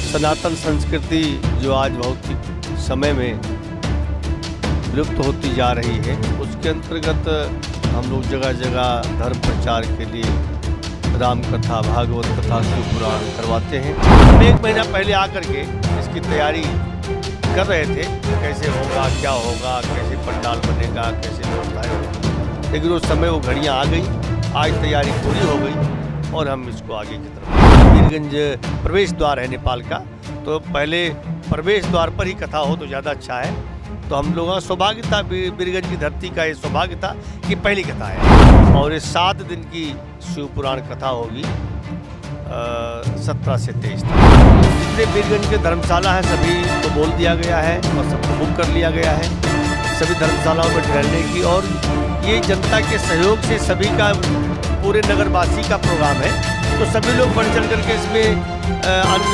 सनातन संस्कृति जो आज भौतिक समय में विलुप्त होती जा रही है, उसके अंतर्गत हम लोग जगह जगह धर्म प्रचार के लिए राम कथा, भागवत कथा, शिव पुराण करवाते हैं। हम 1 महीना पहले आकर के इसकी तैयारी कर रहे थे, कैसे होगा, क्या होगा, कैसे पंडाल बनेगा, कैसे व्यवस्थाएं होगी। लेकिन उस समय वो घड़ियाँ आ गई, आज तैयारी पूरी हो गई और हम इसको आगे की तरफ। बीरगंज प्रवेश द्वार है नेपाल का, तो पहले प्रवेश द्वार पर ही कथा हो तो ज़्यादा अच्छा है। तो हम लोगों का सौभाग्य था, बीरगंज की धरती का ये सौभाग्य था कि पहली कथा है और ये 7 दिन की शिव पुराण कथा होगी 17 से 23 तक। जितने बीरगंज के धर्मशाला हैं सभी को बोल दिया गया है और सबको बुक कर लिया गया है सभी धर्मशालाओं में ठहरने की। और ये जनता के सहयोग से सभी का, पूरे नगरवासी का प्रोग्राम है, तो सभी लोग बढ़ चढ़ करके इसमें अन्न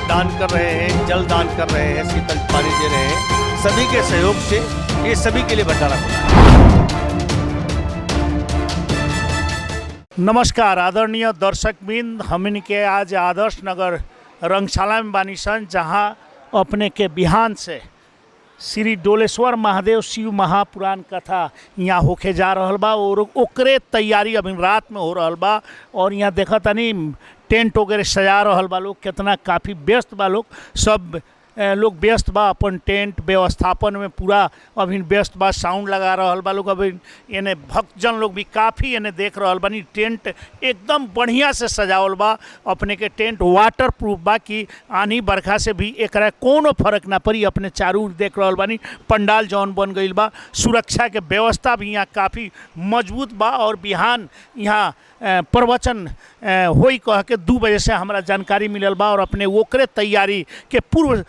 दान कर रहे हैं, जल दान कर रहे हैं, शीतल पानी दे रहे हैं। सभी के सहयोग से ये सभी के लिए भंडारा खुला है। नमस्कार आदरणीय दर्शकबिंद, हमन के आज आदर्श नगर रंगशाला में बानी सन, जहाँ अपने के बिहान से श्री डोलेश्वर महादेव शिव महापुराण कथा यहाँ होके जा रहल बा और ओकरे तैयारी अभी रात में हो रहल बा। और यहाँ देखा तनी टेंट वगैरह सजा रहल बा लोग, कितना काफ़ी व्यस्त बा लोग, सब लोग व्यस्त बा अपन टेंट व्यवस्थापन में पूरा अभी व्यस्त बा। साउंड लगा रहल बा लोग, अभी यानी भक्तजन लोग भी काफ़ी यानी देख रहल बानी। टेंट एकदम बढ़िया से सजावल बा, अपने के टेंट वाटर प्रूफ बा कि आनी बरखा से भी एकरा कोनो फर्क ना पड़ी। अपने चारू देख रहल बानी पंडाल जौन बन गईल बा, सुरक्षा के व्यवस्था भी यहाँ काफ़ी मजबूत बा। और बिहान यहाँ प्रवचन होई कह के 2 बजे से हमारा जानकारी मिलल बा और अपने ओकरे तैयारी के पूर्व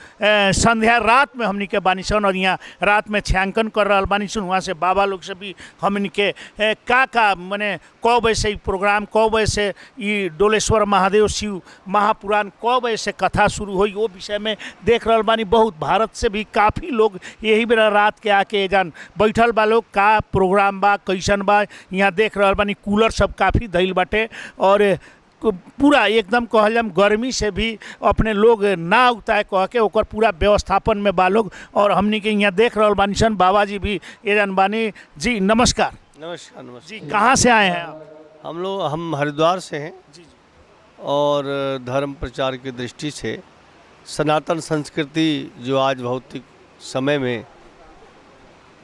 संध्या रात में हमनी के बानी सन और यहाँ रात में छायांकन कर रहा बानी सन। वहाँ से बाबा लोग से भी हमनी के का मने क बजे से प्रोग्राम, क बजे से ये डोलेश्वर महादेव शिव महापुराण क बजे से कथा शुरू हुई, वो विषय में देख रहा बानी। बहुत भारत से भी काफ़ी लोग यही बेरा रात के आके जान बैठल बा लोग, का प्रोग्राम बा, कैसन बा, यहाँ देख रहा बानी। कूलर सब काफ़ी धैल बाटे और पूरा एकदम कहल जाम गर्मी से भी अपने लोग ना उगता है कह के ओकर पूरा व्यवस्थापन में बा लोग। और हमनी के यहाँ देख रहल बानी सन, बाबा जी भी ये जान बानी। जी नमस्कार। नमस्कार। नमस्कार जी, कहाँ से आए हैं आप? हम हरिद्वार से हैं जी जी। और धर्म प्रचार की दृष्टि से सनातन संस्कृति जो आज भौतिक समय में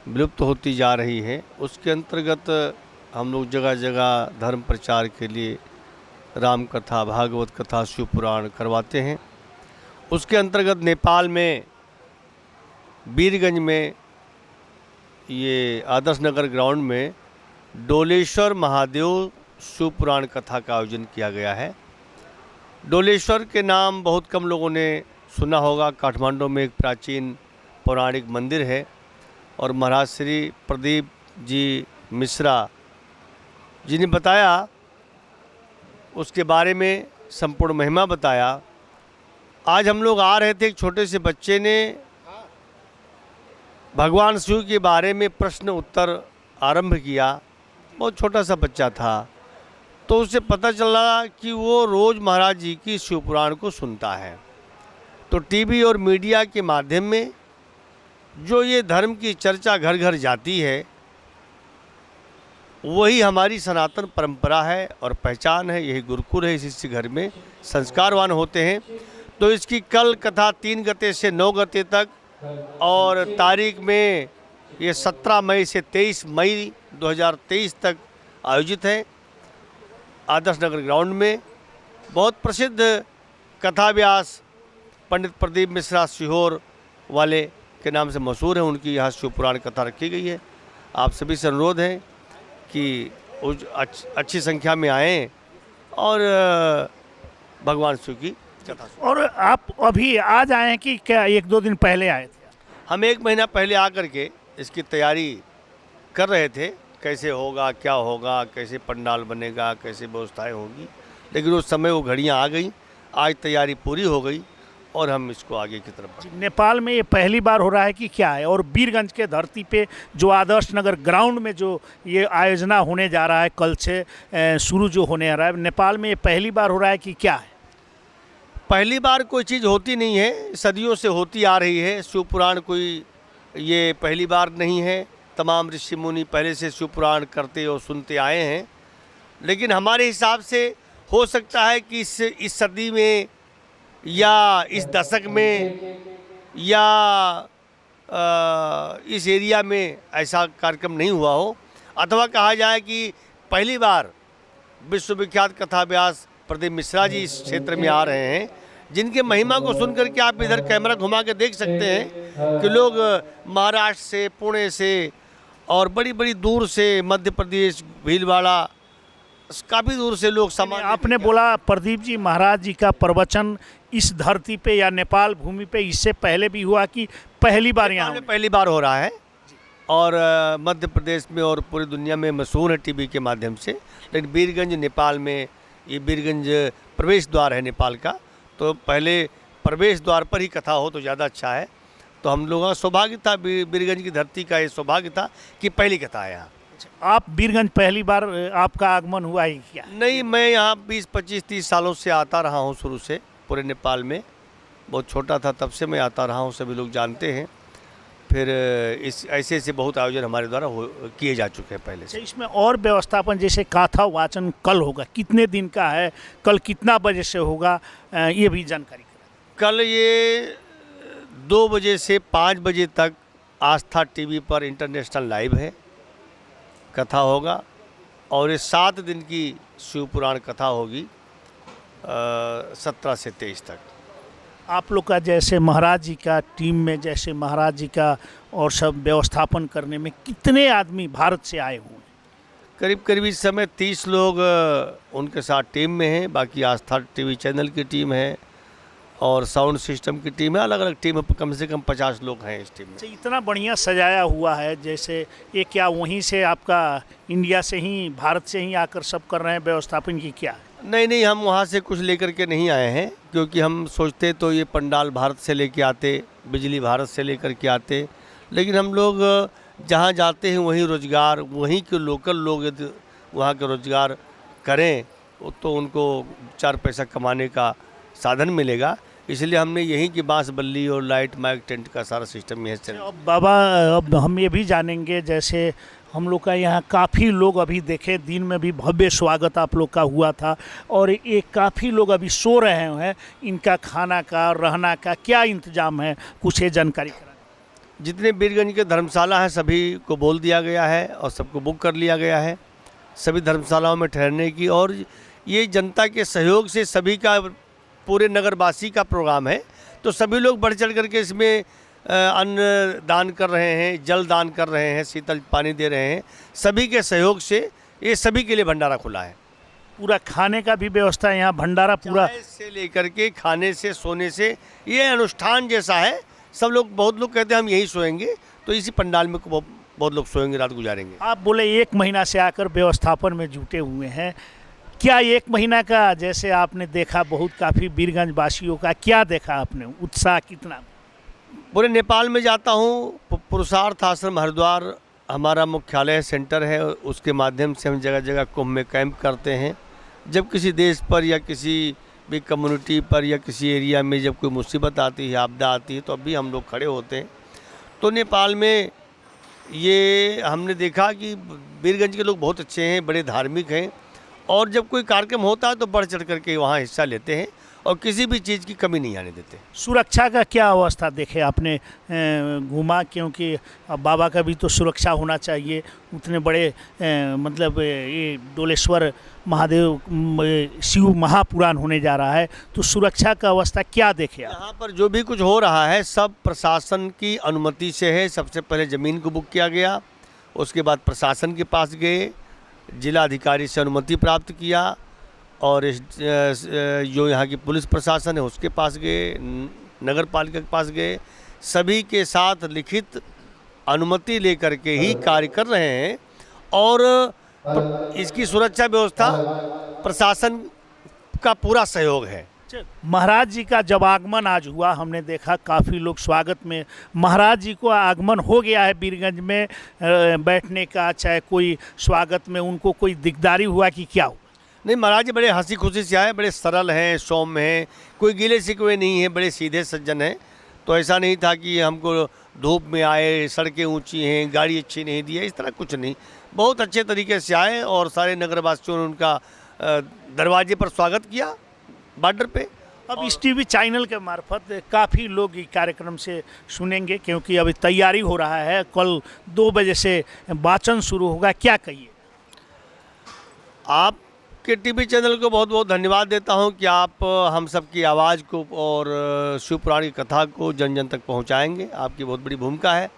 विलुप्त होती जा रही है, उसके अंतर्गत हम लोग जगह जगह धर्म प्रचार के लिए राम कथा, भागवत कथा, शिव पुराण करवाते हैं। उसके अंतर्गत नेपाल में बीरगंज में ये आदर्श नगर ग्राउंड में डोलेश्वर महादेव शिव पुराण कथा का आयोजन किया गया है। डोलेश्वर के नाम बहुत कम लोगों ने सुना होगा। काठमांडू में एक प्राचीन पौराणिक मंदिर है और महाराज श्री प्रदीप जी मिश्रा जी ने बताया, उसके बारे में संपूर्ण महिमा बताया। आज हम लोग आ रहे थे, एक छोटे से बच्चे ने भगवान शिव के बारे में प्रश्न उत्तर आरंभ किया। बहुत छोटा सा बच्चा था, तो उससे पता चला कि वो रोज़ महाराज जी की शिव पुराण को सुनता है। तो टीवी और मीडिया के माध्यम में जो ये धर्म की चर्चा घर घर जाती है, वही हमारी सनातन परंपरा है और पहचान है। यही गुरुकुल है, इसी घर में संस्कारवान होते हैं। तो इसकी कल कथा 3 गते से 9 गते तक और तारीख में ये 17 मई से 23 मई 2023 तक आयोजित है आदर्श नगर ग्राउंड में। बहुत प्रसिद्ध कथा व्यास पंडित प्रदीप मिश्रा सीहोर वाले के नाम से मशहूर है, उनकी यहाँ शिव पुराण कथा रखी गई है। आप सभी से अनुरोध है कि अच्छी संख्या में आएँ और भगवान शिव की कथा। और आप अभी आज आए हैं कि क्या 1-2 दिन पहले आए थे? हम 1 महीना पहले आकर के इसकी तैयारी कर रहे थे, कैसे होगा, क्या होगा, कैसे पंडाल बनेगा, कैसे व्यवस्थाएं होगी। लेकिन उस समय वो घड़ियाँ आ गई, आज तैयारी पूरी हो गई और हम इसको आगे की तरफ। नेपाल में ये पहली बार हो रहा है कि क्या है? और बीरगंज के धरती पे जो आदर्श नगर ग्राउंड में जो ये आयोजना होने जा रहा है, कल से शुरू जो होने आ रहा है, नेपाल में ये पहली बार हो रहा है कि क्या है? पहली बार कोई चीज़ होती नहीं है, सदियों से होती आ रही है। शिव पुराण कोई ये पहली बार नहीं है, तमाम ऋषि मुनि पहले से शिव पुराण करते और सुनते आए हैं। लेकिन हमारे हिसाब से हो सकता है कि इस सदी में या इस दशक में या इस एरिया में ऐसा कार्यक्रम नहीं हुआ हो, अथवा कहा जाए कि पहली बार विश्वविख्यात कथा व्यास प्रदीप मिश्रा जी इस क्षेत्र में आ रहे हैं, जिनके महिमा को सुनकर के आप इधर कैमरा घुमा के देख सकते हैं कि लोग महाराष्ट्र से, पुणे से और बड़ी बड़ी दूर से, मध्य प्रदेश, भीलवाड़ा, काफ़ी दूर से लोग सामान। आपने बोला प्रदीप जी महाराज जी का प्रवचन इस धरती पे या नेपाल भूमि पे इससे पहले भी हुआ कि पहली बार यहाँ? पहली बार हो रहा है और मध्य प्रदेश में और पूरी दुनिया में मशहूर है टीवी के माध्यम से। लेकिन बीरगंज नेपाल में, ये बीरगंज प्रवेश द्वार है नेपाल का, तो पहले प्रवेश द्वार पर ही कथा हो तो ज़्यादा अच्छा है। तो हम लोगों का सौभाग्य था, बीरगंज की धरती का ये सौभाग्य था कि पहली कथा है यहाँ। आप बीरगंज पहली बार आपका आगमन हुआ ही क्या? नहीं, मैं यहाँ 20, 25, 30 सालों से आता रहा हूँ शुरू से। पूरे नेपाल में बहुत छोटा था तब से मैं आता रहा हूँ, सभी लोग जानते हैं। फिर इस ऐसे बहुत आयोजन हमारे द्वारा किए जा चुके हैं पहले से। इसमें और व्यवस्थापन, जैसे कथा वाचन कल होगा, कितने दिन का है, कल कितना बजे से होगा, ये भी जानकारी करें। कल ये 2 बजे से 5 बजे तक आस्था टीवी पर इंटरनेशनल लाइव है, कथा होगा। और ये 7 दिन की शिव पुराण कथा होगी 17 से 23 तक। आप लोग का जैसे महाराज जी का टीम में, जैसे महाराज जी का और सब व्यवस्थापन करने में कितने आदमी भारत से आए हुए हैं? करीब इस समय 30 लोग उनके साथ टीम में हैं। बाकी आस्था टीवी चैनल की टीम है और साउंड सिस्टम की टीम है, अलग अलग टीम है। कम से कम 50 लोग हैं इस टीम में। इतना बढ़िया सजाया हुआ है, जैसे ये क्या वहीं से आपका इंडिया से ही, भारत से ही आकर सब कर रहे हैं व्यवस्थापन की क्या? नहीं, हम वहाँ से कुछ लेकर के नहीं आए हैं, क्योंकि हम सोचते तो ये पंडाल भारत से लेके आते, बिजली भारत से लेकर के आते। लेकिन हम लोग जहाँ जाते हैं वहीं रोज़गार, वहीं के लोकल लोग यदि वहाँ के रोज़गार करें तो उनको 4 पैसा कमाने का साधन मिलेगा। इसलिए हमने यहीं की बांस बल्ली और लाइट माइक टेंट का सारा सिस्टम यहीं से। अब बाबा, अब हम ये भी जानेंगे, जैसे हम लोग का यहाँ काफ़ी लोग अभी देखे, दिन में भी भव्य स्वागत आप लोग का हुआ था, और ये काफ़ी लोग अभी सो रहे हैं, इनका खाना का, रहना का क्या इंतजाम है, कुछ ये जानकारी करा। जितने बीरगंज के धर्मशाला हैं सभी को बोल दिया गया है और सबको बुक कर लिया गया है, सभी धर्मशालाओं में ठहरने की। और ये जनता के सहयोग से सभी का, पूरे नगरवासी का प्रोग्राम है, तो सभी लोग बढ़ चढ़ करके इसमें अन्न दान कर रहे हैं, जल दान कर रहे हैं, शीतल पानी दे रहे हैं। सभी के सहयोग से ये सभी के लिए भंडारा खुला है। पूरा खाने का भी व्यवस्था है यहाँ, भंडारा पूरा से लेकर के खाने से, सोने से, ये अनुष्ठान जैसा है। सब लोग, बहुत लोग कहते हैं हम यहीं सोएंगे, तो इसी पंडाल में बहुत लोग सोएंगे, रात गुजारेंगे। आप बोले 1 महीना से आकर व्यवस्थापन में जुटे हुए हैं, क्या 1 महीना का जैसे आपने देखा, बहुत काफ़ी बीरगंज वासियों का क्या देखा आपने, उत्साह कितना? पूरे नेपाल में जाता हूँ, पुरुषार्थ आश्रम हरिद्वार हमारा मुख्यालय सेंटर है, उसके माध्यम से हम जगह जगह कुंभ में कैंप करते हैं। जब किसी देश पर या किसी भी कम्युनिटी पर या किसी एरिया में जब कोई मुसीबत आती है, आपदा आती है, तो अभी हम लोग खड़े होते हैं। तो नेपाल में ये हमने देखा कि बीरगंज के लोग बहुत अच्छे हैं, बड़े धार्मिक हैं, और जब कोई कार्यक्रम होता है तो बढ़ चढ़ करके वहाँ हिस्सा लेते हैं और किसी भी चीज़ की कमी नहीं आने देते। सुरक्षा का क्या अवस्था देखे आपने घूमा, क्योंकि अब बाबा का भी तो सुरक्षा होना चाहिए, उतने बड़े मतलब ये डोलेश्वर महादेव शिव महापुराण होने जा रहा है, तो सुरक्षा का अवस्था क्या देखे आप? यहाँ पर जो भी कुछ हो रहा है सब प्रशासन की अनुमति से है। सबसे पहले ज़मीन को बुक किया गया, उसके बाद प्रशासन के पास गए, जिला अधिकारी से अनुमति प्राप्त किया, और जो यहाँ की पुलिस प्रशासन है उसके पास गए, नगर पालिका के पास गए, सभी के साथ लिखित अनुमति लेकर के ही कार्य कर रहे हैं। और इसकी सुरक्षा व्यवस्था प्रशासन का पूरा सहयोग है। महाराज जी का जब आगमन आज हुआ, हमने देखा काफ़ी लोग स्वागत में, महाराज जी को आगमन हो गया है बीरगंज में बैठने का, चाहे कोई स्वागत में उनको कोई दिकदारी हुआ कि क्या हुआ? नहीं, महाराज जी बड़े हंसी खुशी से आए, बड़े सरल हैं, सौम्य हैं, कोई गिले शिकवे नहीं है, बड़े सीधे सज्जन हैं। तो ऐसा नहीं था कि हमको धूप में आए, सड़कें ऊंची हैं, गाड़ी अच्छी नहीं दी है, इस तरह कुछ नहीं। बहुत अच्छे तरीके से आए और सारे नगरवासियों ने उनका दरवाजे पर स्वागत किया बॉर्डर पे। अब इस टीवी चैनल के मार्फत काफ़ी लोग इस कार्यक्रम से सुनेंगे, क्योंकि अभी तैयारी हो रहा है, कल 2 बजे से वाचन शुरू होगा। क्या कहिए? आपके टीवी चैनल को बहुत बहुत धन्यवाद देता हूं कि आप हम सब की आवाज़ को और शिव पुराण की कथा को जन जन तक पहुंचाएंगे। आपकी बहुत बड़ी भूमिका है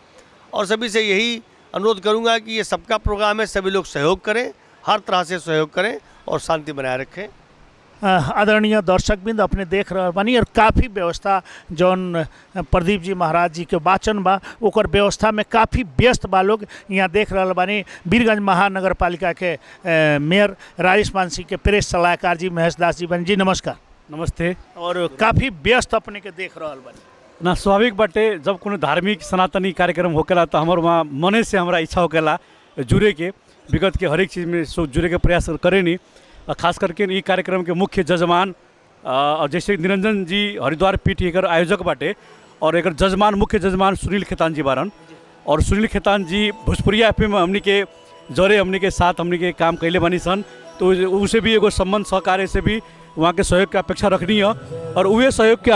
और सभी से यही अनुरोध करूंगा कि ये सबका प्रोग्राम है, सभी लोग सहयोग करें, हर तरह से सहयोग करें और शांति बनाए रखें। आदरणीय दर्शकबिंद अपने देख रहे बानी और काफ़ी व्यवस्था जौन प्रदीप जी महाराज जी के वाचन बा ओकर व्यवस्था में काफ़ी व्यस्त बा। लोग यहाँ देख रहे बानी वीरगंज महानगर पालिका के मेयर राजेश मानसी के प्रेस सलाहकार जी महेश दास जी बन जी नमस्कार। नमस्ते। और काफ़ी व्यस्त अपने के देख रहे बानी ना स्वाभाविक बाटे, जब कोनो धार्मिक सनातनी कार्यक्रम होकेला तो हमार वहाँ मने से हमारा इच्छा होकेला जुड़े के, विगत के हर एक चीज़ में जुड़े के प्रयास करे नहीं। खास करके ये कार्यक्रम के मुख्य जजमान और जैसे निरंजन जी हरिद्वार पीठ एकर आयोजक बाटे और एकर जजमान मुख्य जजमान सुनील खेतान जी बारन। और सुनील खेतान जी भोजपुरिया एफएम में हमनी के जरे हमनी के साथ हमनी के काम कैले बनी सन, तो उसे भी एगो संबंध सहकार्य से भी वहाँ के सहयोग के अपेक्षा रखनी है और उहे सहयोग के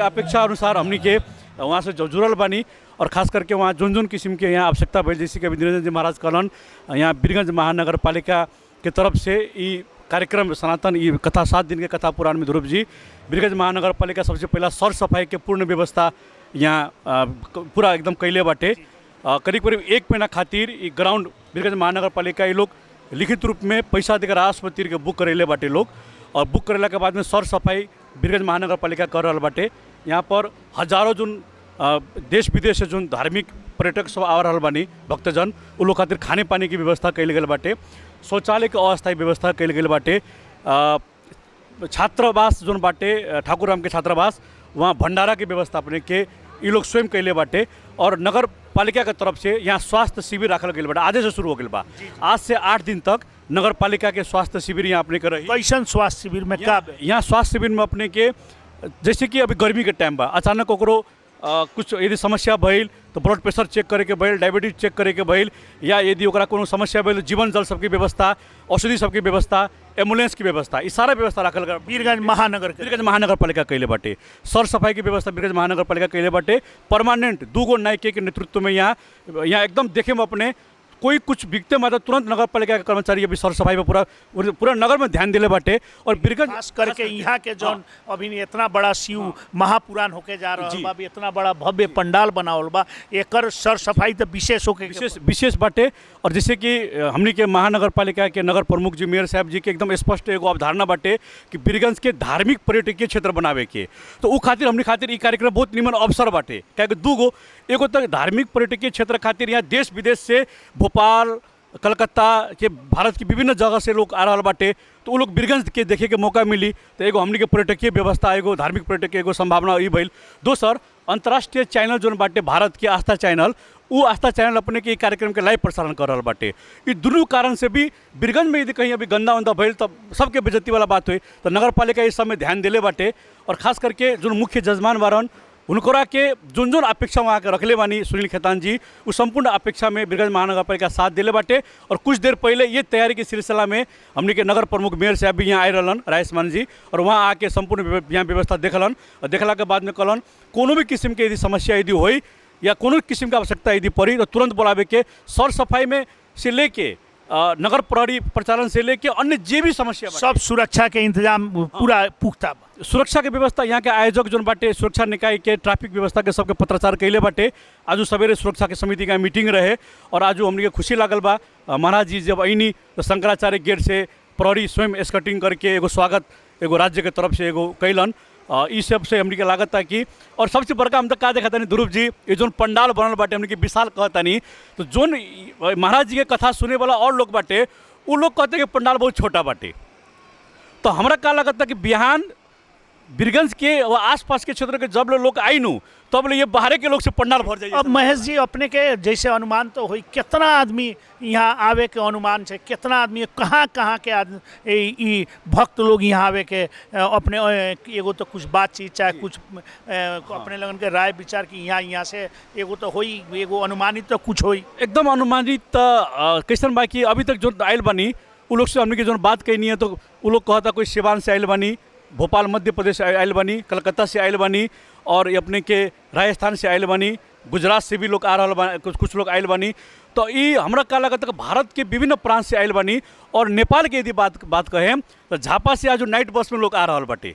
अपेक्षा अनुसार हमनी के वहाँ से जुड़ल बानी। और खास करके वहाँ जोन किस्म के यहाँ आवश्यकता भइल, जैसे कि अभी निरंजन जी महाराज कहलन यहाँ वीरगंज महानगर पालिका के तरफ से ये कार्यक्रम सनातन ये कथा 7 दिन के कथा पुराण में ध्रुव जी वीरगंज महानगर पालिका सबसे पहला सर सफाई के पूर्ण व्यवस्था यहाँ पूरा एकदम कैले बाटे। करीब 1 महीना खातिर ये ग्राउंड वीरगंज महानगर पालिका ये लोग लिखित रूप में पैसा देकर राष्ट्रपति के बुक करेले बाटे लोग, और बुक करेला के बाद में सर सफाई वीरगंज महानगर पालिका कर रहा बाटे। यहाँ पर हजारों जोन देश विदेश से जोन धार्मिक पर्यटक सब आ रहा बानी भक्तजन, उ लोग खातिर खाने पानी की व्यवस्था कैल गई बाटे, शौचालय के अस्थायी व्यवस्था कैल गई बाटे, छात्रावास जोन बाटे ठाकुर राम के छात्रावास वहाँ भंडारा की व्यवस्था अपने के ये लोग स्वयं कैले बाटे। और नगर पालिका के तरफ से यहाँ स्वास्थ्य शिविर रखल गई बाटे, आज से शुरू हो गई बा। आज से 8 दिन तक नगर पालिका के स्वास्थ्य शिविर यहाँ अपने के रही। कैसन स्वास्थ्य शिविर में का यहाँ स्वास्थ्य शिविर में अपने के जैसे कि अभी गर्मी के टाइम बा, अचानक ओकरो कुछ यदि समस्या भइल तो ब्लड प्रेशर चेक करे के भइल, डायबिटीज चेक करे के भइल, या यदि ओकरा कोनो समस्या भइल जीवन जल सबकी व्यवस्था, औषधि सबकी व्यवस्था, एम्बुलेंस की व्यवस्था, ये सारा व्यवस्था रखल गया वीरगंज महानगर पालिका कैले बाटे। सर सफाई की व्यवस्था वीरगंज महानगर पालिका कैले बाटे। परमानेंट 2 गो नायके के नेतृत्व में यहाँ एकदम देखे में अपने कोई कुछ बिकते मात्र तुरंत नगर पालिका के कर्मचारी अभी सर सफाई पे पूरा नगर में ध्यान दिले बाटे। और वीरगंज खास करके यहाँ के जौन अभी इतना बड़ा शिव महापुराण होके जा रहा बा, अभी इतना बड़ा भव्य पंडाल बनावल बा, एकर सर सफाई तो विशेष होके विशेष बाटे। और जैसे कि हमनी के महानगर पालिका के नगर प्रमुख जी मेयर साहब जी के एकदम स्पष्ट एगो अवधारणा बाटे कि वीरगंज के धार्मिक पर्यटकीय क्षेत्र बनावे के, तो उ खातिर हमनी खातिर ये कार्यक्रम बहुत निमन अवसर बाटे। क्या 2 गो, एगो तक धार्मिक पर्यटकीय क्षेत्र खातिर यहाँ देश विदेश से भोपाल कलकत्ता के भारत की विभिन्न जगह से लोग आ रहा बाटे, तो वो लोग वीरगंज के देखे के मौका मिली। तो एगो हमनी के पर्यटकीय व्यवस्था, एगो धार्मिक पर्यटकीय एगो संभावना ये भइल। दोसर अंतर्राष्ट्रीय चैनल जोन बाटे भारत के आस्था चैनल, वो आस्था चैनल अपने के कार्यक्रम के लाइव प्रसारण कर रहा बाटे। ये दोनों कारण से भी वीरगंज में यदि कहीं अभी गंदा वंदा भइल तब सबके बेइज्जती वाला बात हुई, तो नगर पालिका इस समय ध्यान दिले बाटे। और खास करके जो मुख्य जजमान बारन उनकोरा के जोन अपेक्षा वहाँ के रखले बानी सुनील खेतान जी, उस संपूर्ण अपेक्षा में वीरगंज महानगर पालिका साथ दिले बाटे। और कुछ देर पहले ये तैयारी के सिलसिला में हमने के नगर प्रमुख मेयर साहब भी यहाँ आए रहलन राजेश मान जी, और वहाँ आके संपूर्ण यहाँ व्यवस्था देखलन और देखला के बाद में कहलन कोनो भी किस्म के यदि समस्या यदि हो या कोनो किस्म की आवश्यकता यदि पड़ी तो तुरंत बुलावे के, सर सफाई में से लेके नगर प्रहरी प्रचालन से लेके अन्य जे भी समस्या सब सुरक्षा के इंतजाम पूरा पुख्ता बा। सुरक्षा के व्यवस्था यहाँ के आयोजक जोन बाटे सुरक्षा निकाय के ट्रैफिक व्यवस्था के सबके पत्राचार कैले बाटे। आज सवेरे सुरक्षा के समिति का मीटिंग रहे और आज हमने खुशी लागल बा महाराज जी जब अइनी तो शंकराचार्य गेट से प्रहरी स्वयं एस्कर्टिंग करके एगो स्वागत एगो राज्य के तरफ से एगो कैलन। इस सब से हमने के लागत था कि, और सबसे बड़का हम तक का देखा था ध्रुव जी, ये जोन पंडाल बनल बाटे हमने के विशाल कहता नहीं, तो जोन महाराज जी के कथा सुने वाला और लोग बाटे वो लोग कहते कि पंडाल बहुत छोटा बाटे। तो हमारा का लागत था कि बिहान बीरगंज के और आसपास के क्षेत्र के जब लोग आई नू तब ले ये बाहर के लोग से पंडाल भर जाइए। अब महेश जी अपने के जैसे अनुमान तो हुई कितना आदमी यहाँ आवे के अनुमान से कितना आदमी कहाँ कहाँ के आदमी ई भक्त लोग यहाँ आवे के अपने एगो तो कुछ बातचीत चाहे कुछ अपने लगन के राय विचार की यहाँ से एगो तो होई एगो अनुमानित तो कुछ होई एकदम अनुमानित कैसन बा कि अभी तक जो आयल बनी उ लोग से हमने के जो बात कहनी है तो वो लोग कहता कोई सिवान से आयल बनी, भोपाल मध्य प्रदेश से आयल बनी, कलकत्ता से आयल बनी और ये अपने के राजस्थान से आयल बनी, गुजरात से भी लोग आ रहा बनी, कुछ लोग आयल बनी। तो ये हमरा का लगता है भारत के विभिन्न प्रांत से आयल बनी। और नेपाल के यदि बात कहें तो झापा से आज नाइट बस में लोग आ रहा बाटे,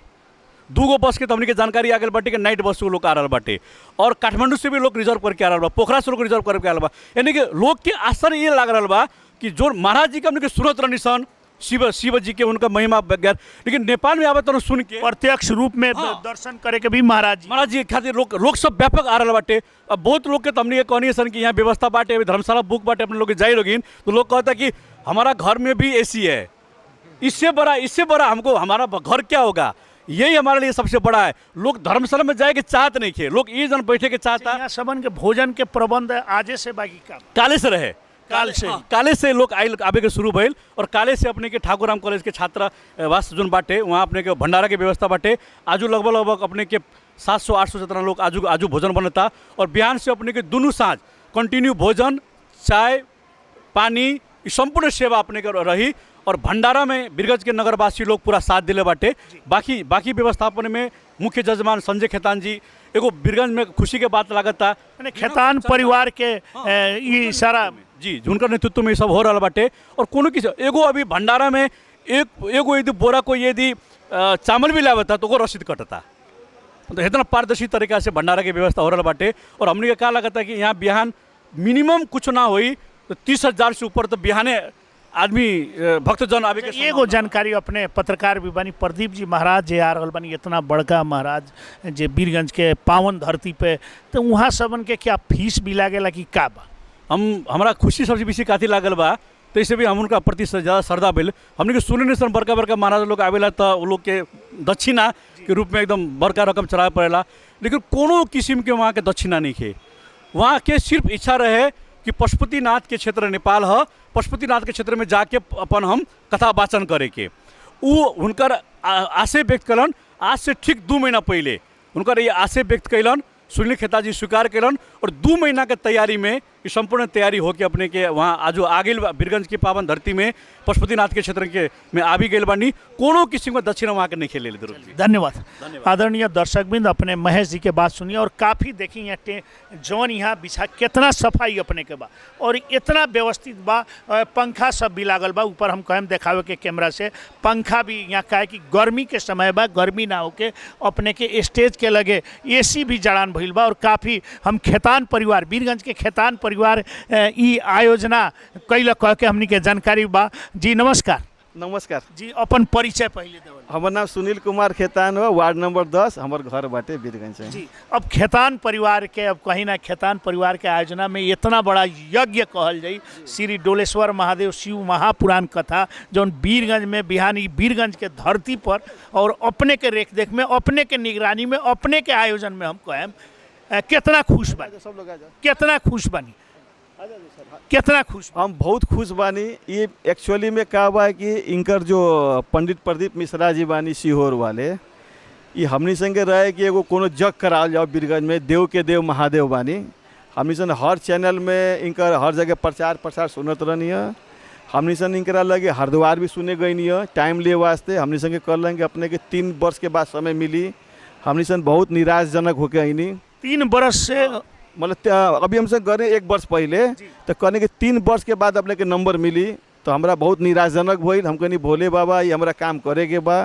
2 बस के तो हमने के जानकारी आ गई बाटे कि नाइट बस से लोग आ रहा बाटे। और काठमांडू से भी लोग रिजर्व करके आ रहा बा, पोखरा से लोग रिजर्व करके आ रहा बा। यानी कि लोग के असर ये लग रहा बा कि जो महाराज जी के हमने के सुरत रहनी सन शिव जी के उनका महिमा बगैर, लेकिन नेपाल में आवे तो सुन के प्रत्यक्ष रूप में दर्शन करे के भी महाराज जी खातिर लोग सब व्यापक आ रहा बाटे। अब बहुत लोग के तो हमने कहनी सन कि यहाँ व्यवस्था बाटे, अभी धर्मशाला बुक बाटे, अपने लोग जाए लोगिन तो लोग कहता कि हमारा घर में भी एसी है, इससे बड़ा हमको हमारा घर क्या होगा, यही हमारे लिए सबसे बड़ा है। लोग धर्मशाला में जाए के चाहत नहीं थे, लोग ये जन बैठे के चाहता। यहाँ सबन के भोजन के प्रबंध आजे से बाकी का काले से रहे, काले से लोग आवे के शुरू भइल। और काले से अपने के ठाकुराम कॉलेज के छात्रावास जोन बाटे वहाँ अपने के भंडारा के व्यवस्था बाटे। आजू लगभग अपने के 700-800 जितना लोग आजू भोजन बनता। और बिहान से अपने के दोनों साँझ कंटिन्यू भोजन, चाय, पानी, संपूर्ण सेवा अपने के रही। और भंडारा में बीरगंज के नगरवासी लोग पूरा साथ दिले बाटे। बाकी व्यवस्थापन में मुख्य जजमान संजय खेतान जी, एगो बीरगंज में खुशी के बात लागता खेतान परिवार के ये सारा जी उनका नेतृत्व में सब हो रहा बाटे। और कोनो किसी एगो अभी भंडारा में एगो यदि बोरा को यदि चावल भी लावता तो वो रसीद कटता। तो इतना पारदर्शी तरीका से भंडारा की व्यवस्था हो रहा बाटे। और हमने क्या लगता है कि यहाँ बिहान मिनिमम कुछ ना होई तो 30,000 से ऊपर तो बिहाने आदमी भक्तजन आवे के। एगो जानकारी अपने पत्रकार भी बनी प्रदीप जी महाराज जे आ रहल बनी, इतना बड़का महाराज जे बीरगंज के पावन धरती पे, तो वहाँ सबन के क्या फीस भी लागेला कि का बा? हमारा खुशी सबसे बेसी काथी लागल बा तो इसे भी हम उनका प्रति ज़्यादा श्रद्धा भेल। हमने के सुने नहीं बड़का महाराज लोग आवेला तो वो लोग के दक्षिणा के रूप में एकदम बड़का रकम चढ़ावे पड़ेला, लेकिन कोनो किस्म के वहाँ के दक्षिणा नहीं खे। वहाँ के सिर्फ इच्छा रहे कि पशुपतिनाथ के क्षेत्र नेपाल है, पशुपतिनाथ के क्षेत्र में जाके अपन हम कथा वाचन करे के वो उनकर आशय व्यक्त कलन। आज से ठीक 2 महीना पहले उनकर ये आशय व्यक्त कैलन, सुनील खेता जी स्वीकार कैलन। और 2 महीना के तैयारी में संपूर्ण तैयारी होकर अपने के वहाँ आज आ गई बीरगंज की पावन धरती में पशुपतिनाथ के क्षेत्र के में आ भी गई बानी। कोनो किसी को दक्षिण वहाँ के नहीं खेले। धन्यवाद आदरणीय दर्शकबिंद, अपने महेश जी के बात सुनिए। और काफ़ी देखी यहाँ जौन यहाँ बिछा कितना सफाई अपने के बा और इतना व्यवस्थित बा, पंखा सब भी लागल बा ऊपर। हम कहें देखावे के कैमरा से पंखा भी यहाँ का है कि गर्मी के समय बा, गर्मी ना होके अपने के स्टेज के लगे AC भी जड़ान भइल बा। और काफ़ी हम खेतान परिवार बीरगंज के खेतान परिवार ई आयोजना कैल कह के हमनी के जानकारी बा। जी नमस्कार। नमस्कार जी, अपन परिचय पहले देवल। हमार नाम सुनील कुमार खेतान हो, वार्ड नंबर 10, हमार घर बाटे बीरगंज है। जी, अब खेतान परिवार के अब कहीं ना खेतान परिवार के आयोजना में इतना बड़ा यज्ञ कहल जाई, श्री डोलेश्वर महादेव शिव महापुराण कथा जौन बीरगंज में बिहानी बीरगंज के धरती पर और अपने के रेख देख में, अपने के निगरानी में, अपने के आयोजन में हम कहें कितना खुश बानी, सब लोग आ जाओ। कितना खुश बानी, कितना खुश हम बहुत खुश बानी। ये एक्चुअली में का बा कि इनकर जो पंडित प्रदीप मिश्रा जी बानी सीहोर वाले, ये हमनी संगे रहे कि एगो कोनो जग कराल जाओ बीरगंज में, देव के देव महादेव बानी। हमनी सन हर चैनल में इनकर हर जगह प्रचार सुनत रहनी है। हमनी सन इनकरा लगे हरिद्वार भी सुने गई नहीं है, टाइम लिए वास्ते हमनी संगे कर लेंगे अपने के 3 वर्ष के बाद समय मिली। हमनी सन बहुत निराशजनक होके आईनी। 3 वर्ष से मतलब अभी हमसे गए 1 वर्ष पहले तो कहने के 3 वर्ष के बाद अपने के नंबर मिली तो हमरा बहुत निराशजनक भइल। हम कहनी भोले बाबा ये हमरा काम करे के बा।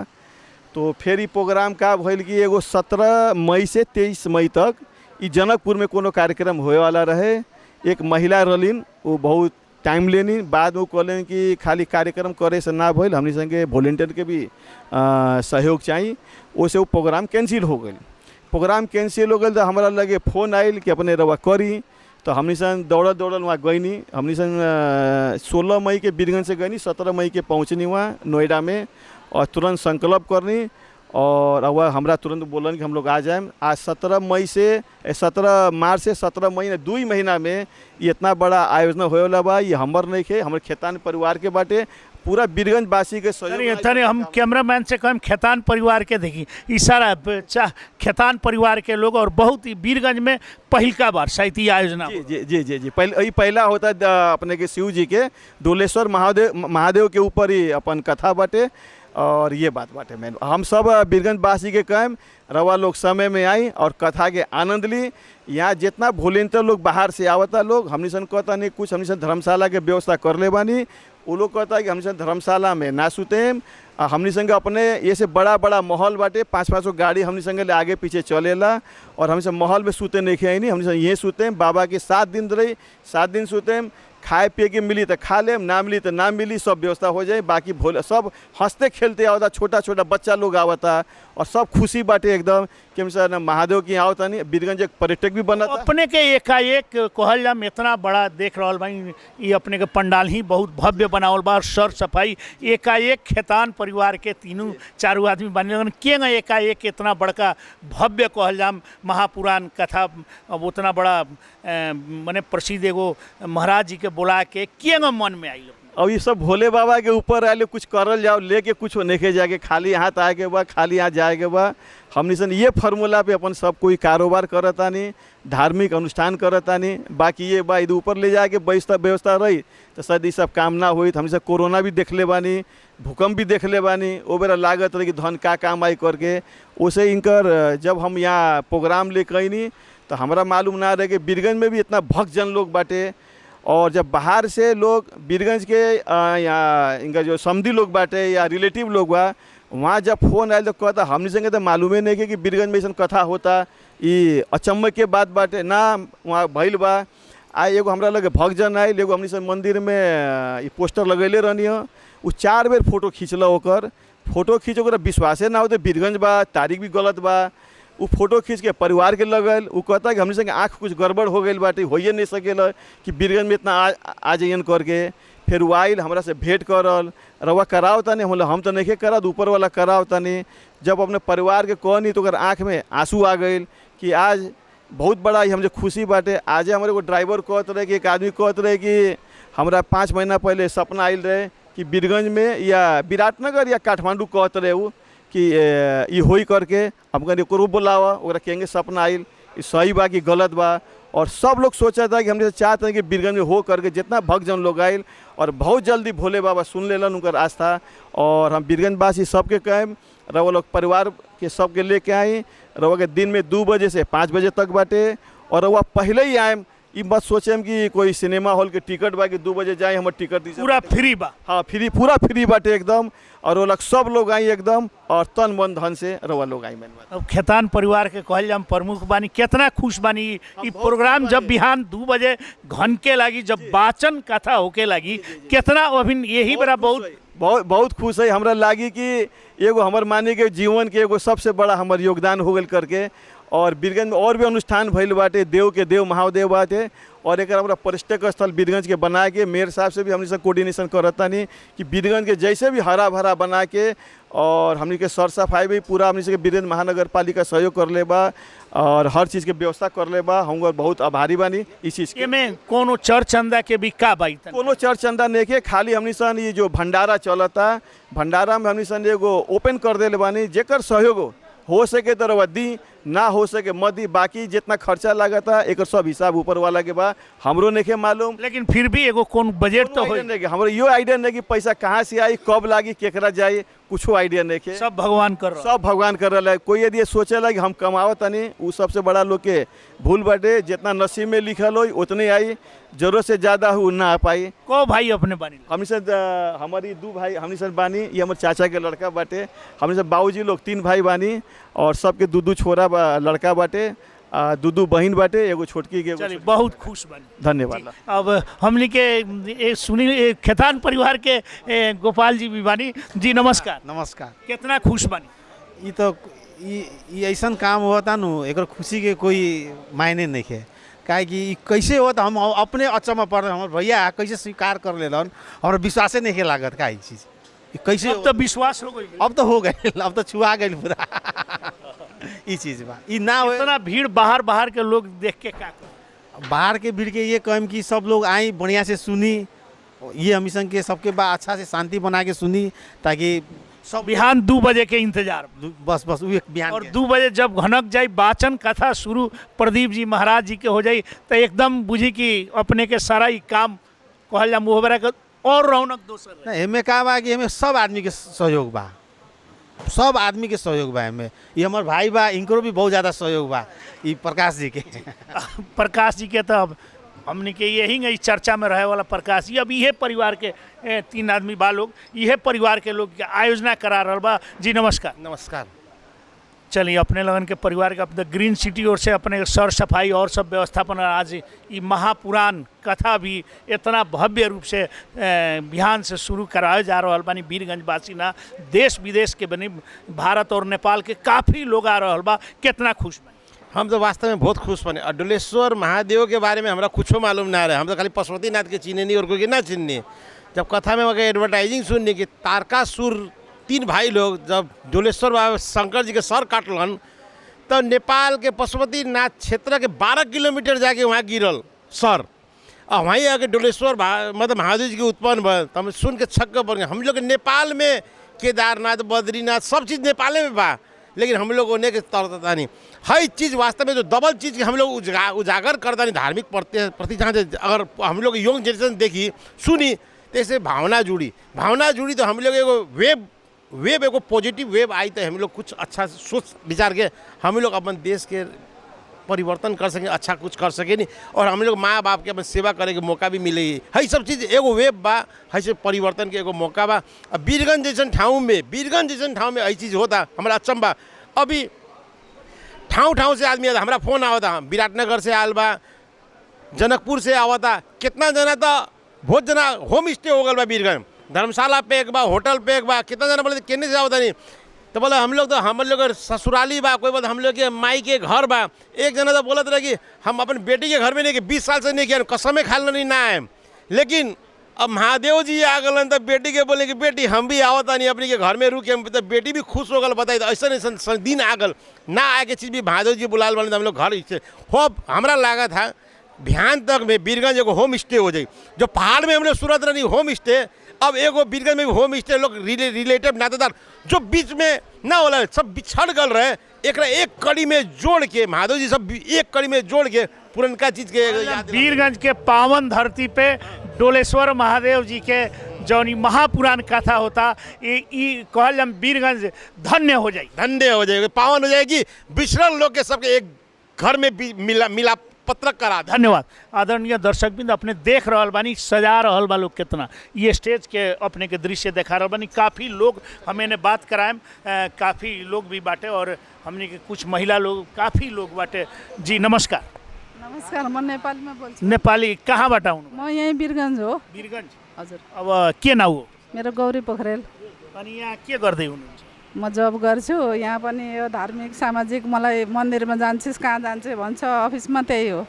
तो फिर ये प्रोग्राम का भइल कि एगो 17 मई से 23 मई तक ये जनकपुर में कोनो कार्यक्रम होए वाला रहे। एक महिला रलिन, वो बहुत टाइम लेनी, बाद में कहलें कि खाली कार्यक्रम करे से ना भइल, हमनी संगे वॉलंटियर के भी सहयोग चाहिए। ओसे वो प्रोग्राम कैंसिल हो गई। प्रोग्राम कैंसिल हो गई तो हमारा लगे फ़ोन आयल कि अपने रवा करी। तो हमनी सन दौड़ल वहाँ गईनी। हमनी सन 16 मई के बीरगंज से गईनी, 17 मई के पहुँचनी वहाँ नोएडा में और तुरंत संकल्प करनी और वह हमरा तुरंत बोलन कि हम लोग आ जाएं। आज 17 मार्च से 17 महीने 2 महीना में ये इतना बड़ा आयोजन होए वाला बा। ये हमर नहीं खे, हमारे खेतान परिवार के बाटे, पूरा बीरगंज वासी के सहयोग। तनी हम कैमरामैन से कहम खेतान परिवार के देखी ई सारा खेतान परिवार के लोग और बहुत ही बीरगंज में पहिलका बार शायद ये आयोजना जी जी जी जी जी पहला होता है अपने के शिव जी के डोलेश्वर महादेव के ऊपर ही अपन कथा बाटे। और ये बात बाटे मैन हम सब बीरगंज वासी के कहम रवा लोग समय में आई और कथा के आनंद ली। यहाँ जितना वॉलेंटियर लोग बाहर से आवता लोग हमनी सन कहता नहीं, कुछ हमनी सन धर्मशाला के व्यवस्था कर ले बानी। वो लोग कहता है कि हमनी सन धर्मशाला में ना सुतेम, हमनी संगे अपने ये से बड़ा बड़ा महल बाटे, 500 गाड़ी हमनी संगे ले आगे पीछे चलेला और हमनी सन महल में सुते नहीं खे नहीं, हमनी सन ये सुतेम। बाबा के 7 दिन रही, 7 दिन सुतेम, खाए पिए के मिली तो खा लेम, ना मिली तो ना मिली, सब व्यवस्था हो जाए। बाकी भोले सब हंसते खेलते आवता, छोटा छोटा बच्चा लोग आवता और सब खुशी बाटे एकदम कि सर महादेव की आवता नहीं। बीरगंज एक पर्यटक भी बना अपने के एकाएक कहल जाम इतना बड़ा देख रहा भाई, ये अपने के पंडाल ही बहुत भव्य बनावल बा और सर सफाई एकाएक खेतान परिवार के 3-4 आदमी बने के एकाएक इतना बड़का भव्य कहल जाम महापुराण कथा अब उतना बड़ा माने प्रसिद्ध एगो महाराज जी के बोला के मन में आई। अब ये सब भोले बाबा के ऊपर आए कुछ करल जाओ, लेके कुछ नहीं जाके खाली हाथ आए के बा, खाली हाथ जाए के बा। हमनी सन ये फार्मूला पे अपन सब कोई कारोबार करतानी, धार्मिक अनुष्ठान करतानी। बाकी ये बा इधर ऊपर ले जाके व्यवस्था रही तो शायद ये सब काम ना हुई। हमनी सब कोरोना भी देख ले बानी, भूकंप भी देख ले बानी, वो बेरा लागत रही कि धन का काम आई करके। उसे इनकर जब हम यहाँ प्रोग्राम ले कहीं तो हमारा मालूम ना रहे कि बीरगंज में भी इतना भक्तजन लोग बाटे। और जब बाहर से लोग बीरगंज के या इनका जो समधी लोग बाटे या रिलेटिव लोग बा, वहाँ जब फोन आयल तो कहता हमनी संगे तो मालूम नहीं कि बीरगंज में ऐसा कथा होता। ये अचम्म के बात बाटे ना वहाँ भइल बा। आए एगो हमरा लगे भक्तजन आयल, एगो हमनी सन मंदिर में ये पोस्टर लगैले रहनी हो, वो 4 बेर फोटो खींचल, ओकर फोटो खींच ओकरा विश्वासे ना होते बीरगंज बा, तारीख भी गलत बा। वो फोटो खींच के परिवार के लगल, वो कहता कि हमने संगे आँख कुछ गड़बड़ हो गई बाटे, होइए नहीं सकेला कि बीरगंज में इतना आ जाइए करके। फिर वो आइल हमरा से भेंट करल, रवा कराओ तनी, हम तो नहीं करा, ऊपर वाला कराओ तनी। जब अपने परिवार के कहनी तो आँख में आंसू आ गए कि आज बहुत बड़ा हमसे खुशी बाटे। आज हमारे को ड्राइवर कहत रहे कि एक आदमी कहत रहे कि हमरा 5 महीना पहले सपना आयल रहे कि बीरगंज में या विराटनगर या काठमांडू कहत रहे वो कि ये होई करके हम कहते करो बोलावा, ओकरा कहेंगे सपना आइल, सही बा कि गलत बा। और सब लोग सोचा था कि हमने चाहते हैं कि बीरगंज में हो करके जितना भक्तजन लोग आयल और बहुत जल्दी भोले बाबा सुन लेलन उनकर आस्था। और हम बीरगंज वासी सबके कहें रवा लोग परिवार के सबके लेके आई, रवा के दिन में 2 बजे से 5 बजे तक बाटे। और रवा पहले ही आएम, ये मत सोचेम कि कोई सिनेमा हॉल के टिकट बा कि 2 बजे जाए हमारे टिकट दीजिए, पूरा फ्री बा। हाँ फ्री, पूरा फ्री बाटे एकदम। और वो लोग सब लोग आई एकदम और तन मन धन से रवा लोग आई। अब खेतान परिवार के कहल जाम प्रमुख बानी, कितना खुश बानी ई प्रोग्राम जब बिहान 2 बजे घंटे लगी, जब वाचन कथा होके लगी, कितना अभी यही बड़ा बहुत खुश है। हमरा लागी कि एगो हमर माने के जीवन के एगो सबसे बड़ा हमर योगदान हो गल करके। और बीरगंज में और भी अनुष्ठान भइल बाटे, देव के देव महादेव बाटे। और एक हमरा पर्यटक स्थल बीरगंज के बना के मेयर साहब से भी हमने सब कोऑर्डिनेशन करता नहीं कि बीरगंज के जैसे भी हरा भरा बना के और हमने के सर सफाई भी पूरा हमने से बीरगंज महानगर पालिका सहयोग कर ले बा और हर चीज़ के व्यवस्था कर ले बा। हम बहुत आभारी बानी इस चीज़ के। में कोनो चर चंदा के भी का बाई कोनो चर चंदा नहीं के, खाली हमनी सन ये जो भंडारा चलता, भंडारा में हमनी सन एगो ओपन कर देले बानी, जेकर सहयोग हो सके तो रवा दी, ना हो सके मत दी। बाकी जितना खर्चा लागता एक सब हिसाब ऊपर वाला के बा, हमरो नहीं मालूम। लेकिन फिर भी एगो कौन बजट तो हो, हमारे यो आइडिया नहीं कि पैसा कहाँ से आई, कब लागी, केकरा जाए, कुछ आइडिया नहीं के। सब भगवान कर रहा, सब भगवान कर रहा है। कोई यदि सोचेला कि हम कमावत नहीं, वो सबसे बड़ा लोग के भूल बाटे। जितना नसीब में लिखल हो उतने आई, जरूरत से ज़्यादा हो ना आ पाई। को भाई अपने बानी हमने से हमारी 2 भाई हमने से बानी, ये हमारे चाचा के लड़का बाटे। हमने से बाबूजी लोग 3 भाई बानी और सबके 2 छोरा लड़का बाटे, 2 बहन बाटे, एगो छोटकी के। चलिए बहुत खुश बानी, धन्यवाद। अब हमने के सुनी खेतान परिवार के गोपाल जी भी बानी जी, नमस्कार। नमस्कार। कितना खुश बानी? ये तो ये ऐसा काम होता नु एक खुशी के कोई मायने नहीं है, काहे कि कैसे होता हम अपने अचम्म पड़ रहे, हमारे भैया कैसे स्वीकार कर लेलन, हमारा विश्वासे नहीं लागत का चीज़। ये कैसे अब तो विश्वास हो गई। अब तो हो गए, अब तो छुआ गए पूरा ई चीज बा। ई ना हो इतना भीड़ बाहर बाहर के लोग देख के का करें? बाहर के भीड़ के ये कहम कि सब लोग आई बढ़िया से सुनी, ये हमीसन के सबके बाद अच्छा से शांति बना के सुनी, ताकि सब बिहान 2 बजे के इंतजार बस बस वो बयान और के। 2 बजे जब घनक जाई वाचन कथा शुरू प्रदीप जी महाराज जी के हो जाई तो एकदम बुझी कि अपने के सारा ही काम कहल जा मुहबरा के और रौनक दोसर रहे। ना एमे का बा कि एमे सब आदमी के सहयोग बा, सब आदमी के सहयोग बा एमे। ये हमार भाई बा, इनको भी बहुत ज़्यादा सहयोग बा, ई प्रकाश जी के प्रकाश जी के तो अब हमने के यही इस चर्चा में रहे वाला प्रकाश जी, अब इहे परिवार के 3 आदमी बा लोग, इहे परिवार के लोग के आयोजना करा रहल बा। जी नमस्कार। नमस्कार। चलिए अपने लगन के परिवार के अपने ग्रीन सिटी ओर से अपने सर सफाई और सब व्यवस्थापन आज ये महापुराण कथा भी इतना भव्य रूप से बिहान से शुरू कराए जा रहा बानी। वीरगंज वासी ना देश विदेश के बनी भारत और नेपाल के काफ़ी लोग आ रहा बा, कितना खुश बनी। हम तो वास्तव में बहुत खुश बने। और डोलेश्वर महादेव के बारे में हमरा कुछ मालूम ना रहे, हम तो खाली पशुपतिनाथ के चिन्हे नहीं और कोई के ना चिन्हे। जब कथा में वगैरह एडवर्टाइजिंग सुनने की तारकासुर 3 भाई लोग जब डोलेश्वर बाबा शंकर जी के सर काटलन तो नेपाल के पशुपतिनाथ क्षेत्र के 12 किलोमीटर जाके वहाँ गिरल सर, और वहीं आके डोलेश्वर मतलब महादेव जी के उत्पन्न भल। तो हम सुन के छक्क पड़ गए। हम लोग नेपाल में केदारनाथ बद्रीनाथ सब चीज़ नेपाल में बा, लेकिन हम लोग उन्हें के तरता नहीं। हर चीज़ वास्तव में जो डबल चीज़ के हम लोग उजागर करता नहीं धार्मिक प्रति जहाँ से अगर हम लोग यंग जनरेशन देखी सुनी तो ऐसे भावना जुड़ी तो हम लोग एगो वेब एगो पॉजिटिव वेब आई तो हम लोग कुछ अच्छा सोच विचार के हम लोग अपन देश के परिवर्तन कर सकें, अच्छा कुछ कर सके नहीं, और हम लोग माँ बाप के अपन सेवा करे के मौका भी मिले। है सब चीज़ एगो वेब बा, है से परिवर्तन के एगो मौका बा। अब वीरगंज जैसन ठाव में यही चीज़ होता हमारा अचंबा। अभी ठाव से आदमी आता, हमारा फोन आवता, विराटनगर से आल बा, जनकपुर से आवता, कितना जना तो बहुत जना होम स्टे हो गल बा वीरगंज, धर्मशाला पे एक बा, होटल पे एक बा, कितना जना बोले केने से आवता नहीं तो बोला हम लोग ससुराली बा, कोई बोला हम लोग के माई के घर बा। एक जना तो बोलत रहे कि हम अपन बेटी के घर में नहीं कि 20 साल से नहीं किया, कसमें खा नहीं ना आए। लेकिन अब महादेव जी आ गलन तो बेटी के बोले कि बेटी हम भी आवता नहीं अपनी के घर में रुके, तो बेटी भी खुश हो गल। बताई तो ऐसा दिन आ गल ना आए के चीज़ भी महादेव जी बुलाल बने तो हम लोग घर से हो हमारा लगा था बिहान तक में वीरगंज एगो होम स्टे हो जाए। जो पहाड़ में हम लोग सूरत रही होम स्टे, अब एगो वीरगंज में भी होम स्टे लोग रिलेटिव नातेदार जो बीच में ना होला सब बिछड़ गल रहे, एक कड़ी में जोड़ के महादेव जी सब एक कड़ी में जोड़ के पुरनका चीज़ के वीरगंज के पावन धरती पे डोलेश्वर महादेव जी के जौन महापुराण कथा होता ये कहल हम वीरगंज धन्य हो जाएगी, पावन हो जाएगी। बिछड़ल लोग के सबके एक घर में मिला पत्रक करा। धन्यवाद। आदरणीय दर्शकबिंद अपने देख रहल बानी सजा रहल बा लोग कितना, ये स्टेज के अपने के दृश्य देखा रहल बानी। काफ़ी लोग हमें ने बात कराएम, काफ़ी लोग भी बाटे और हमने के कुछ महिला लोग काफ़ी लोग बाटे। जी नमस्कार। नमस्कार, म नेपालीमा बोल्छु। नेपाली कहाँ बताउनु? म यहीँ वीरगंज हो। वीरगंज हजुर। अब के नाउ हो? मेरो गौरी पोखरेल। अनि यहाँ के गर्दै हुनुहुन्छ? म जब गर्छु यहाँ पनि यो धार्मिक सामाजिक, मलाई मन्दिरमा जान्छस् कहाँ जान्छे भन्छ, अफिसमा त्यही हो,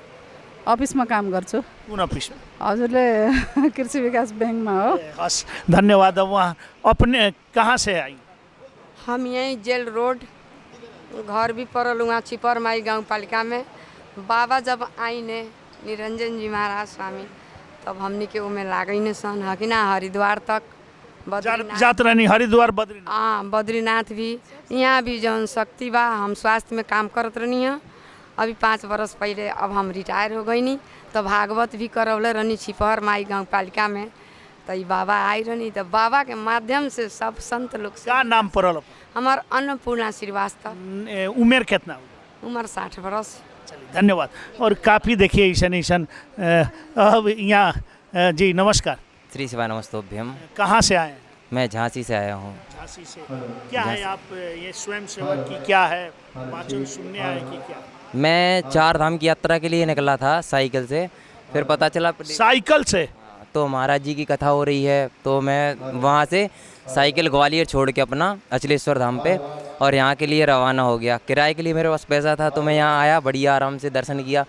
अफिसमा काम गर्छु। कुन अफिसमा? हजुरले कृषि विकास बैंकमा हो। हस् धन्यवाद। अब वहाँ अपने कहाँ से आई? हम यहीं जेल रोड घर भी पड़ल वहाँ चिपरमाई गाँव पालिका में। बाबा जब आईने निरंजन जी महाराज स्वामी तब हमनी के उमें लागने सन हकिना हरिद्वार तक जात रहनी हरिद्वार बद्रीनाथ। हाँ बद्रीनाथ भी, यहाँ भी जौन शक्ति बा। हम स्वास्थ्य में काम करत रहनी है अभी 5 बरस पहले, अब हम रिटायर हो गई तो भागवत भी करवले रहनी छिपहर माई गाँव पालिका में। तो ये बाबा आई रहनी तो बाबा के माध्यम से सब संत लोग का नाम पड़ल? हमार अन्नपूर्णा श्रीवास्तव। उमेर कितना? उम्र 60 बरस। चलिए धन्यवाद। और काफ़ी देखिए ऐसा अब यहाँ जी नमस्कार। श्री शिवा नमस्तोभ्यम। कहाँ से आए हैं? मैं झांसी से आया हूँ। झांसी से। क्या है आप ये स्वयं सेवक की क्या है, वाचन सुनने आए कि क्या? मैं 4 धाम की यात्रा के लिए निकला था साइकिल से, फिर पता चला साइकिल से तो महाराज जी की कथा हो रही है, तो मैं वहाँ से साइकिल ग्वालियर छोड़ के अपना अचलेश्वर धाम पे और यहाँ के लिए रवाना हो गया। किराए के लिए मेरे पास पैसा था तो मैं यहाँ आया, बढ़िया आराम से दर्शन किया।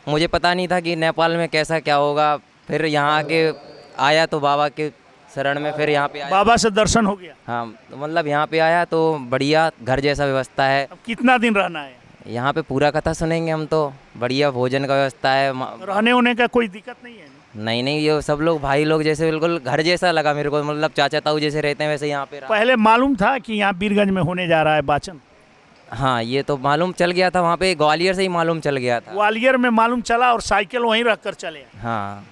मुझे पता नहीं था कि नेपाल में कैसा क्या होगा। फिर यहाँ आके आया तो बाबा के शरण में, फिर यहाँ पे आया। बाबा से दर्शन हो गया। हाँ, तो मतलब यहाँ पे आया तो बढ़िया घर जैसा व्यवस्था है। अब कितना दिन रहना है? यहाँ पे पूरा कथा सुनेंगे हम तो। बढ़िया भोजन का व्यवस्था है। रहने होने का कोई दिक्कत नहीं है? नहीं नहीं, ये सब लोग भाई लोग जैसे बिल्कुल घर जैसा लगा मेरे को, मतलब चाचा ताऊ जैसे रहते हैं वैसे यहाँ पे रहा। पहले मालूम था कि यहाँ बीरगंज में होने जा रहा है वाचन? हाँ, ये तो मालूम चल गया था, वहाँ पे ग्वालियर से ही मालूम चल गया था। ग्वालियर में मालूम चला और साइकिल वहीं रख कर चले आए। हाँ,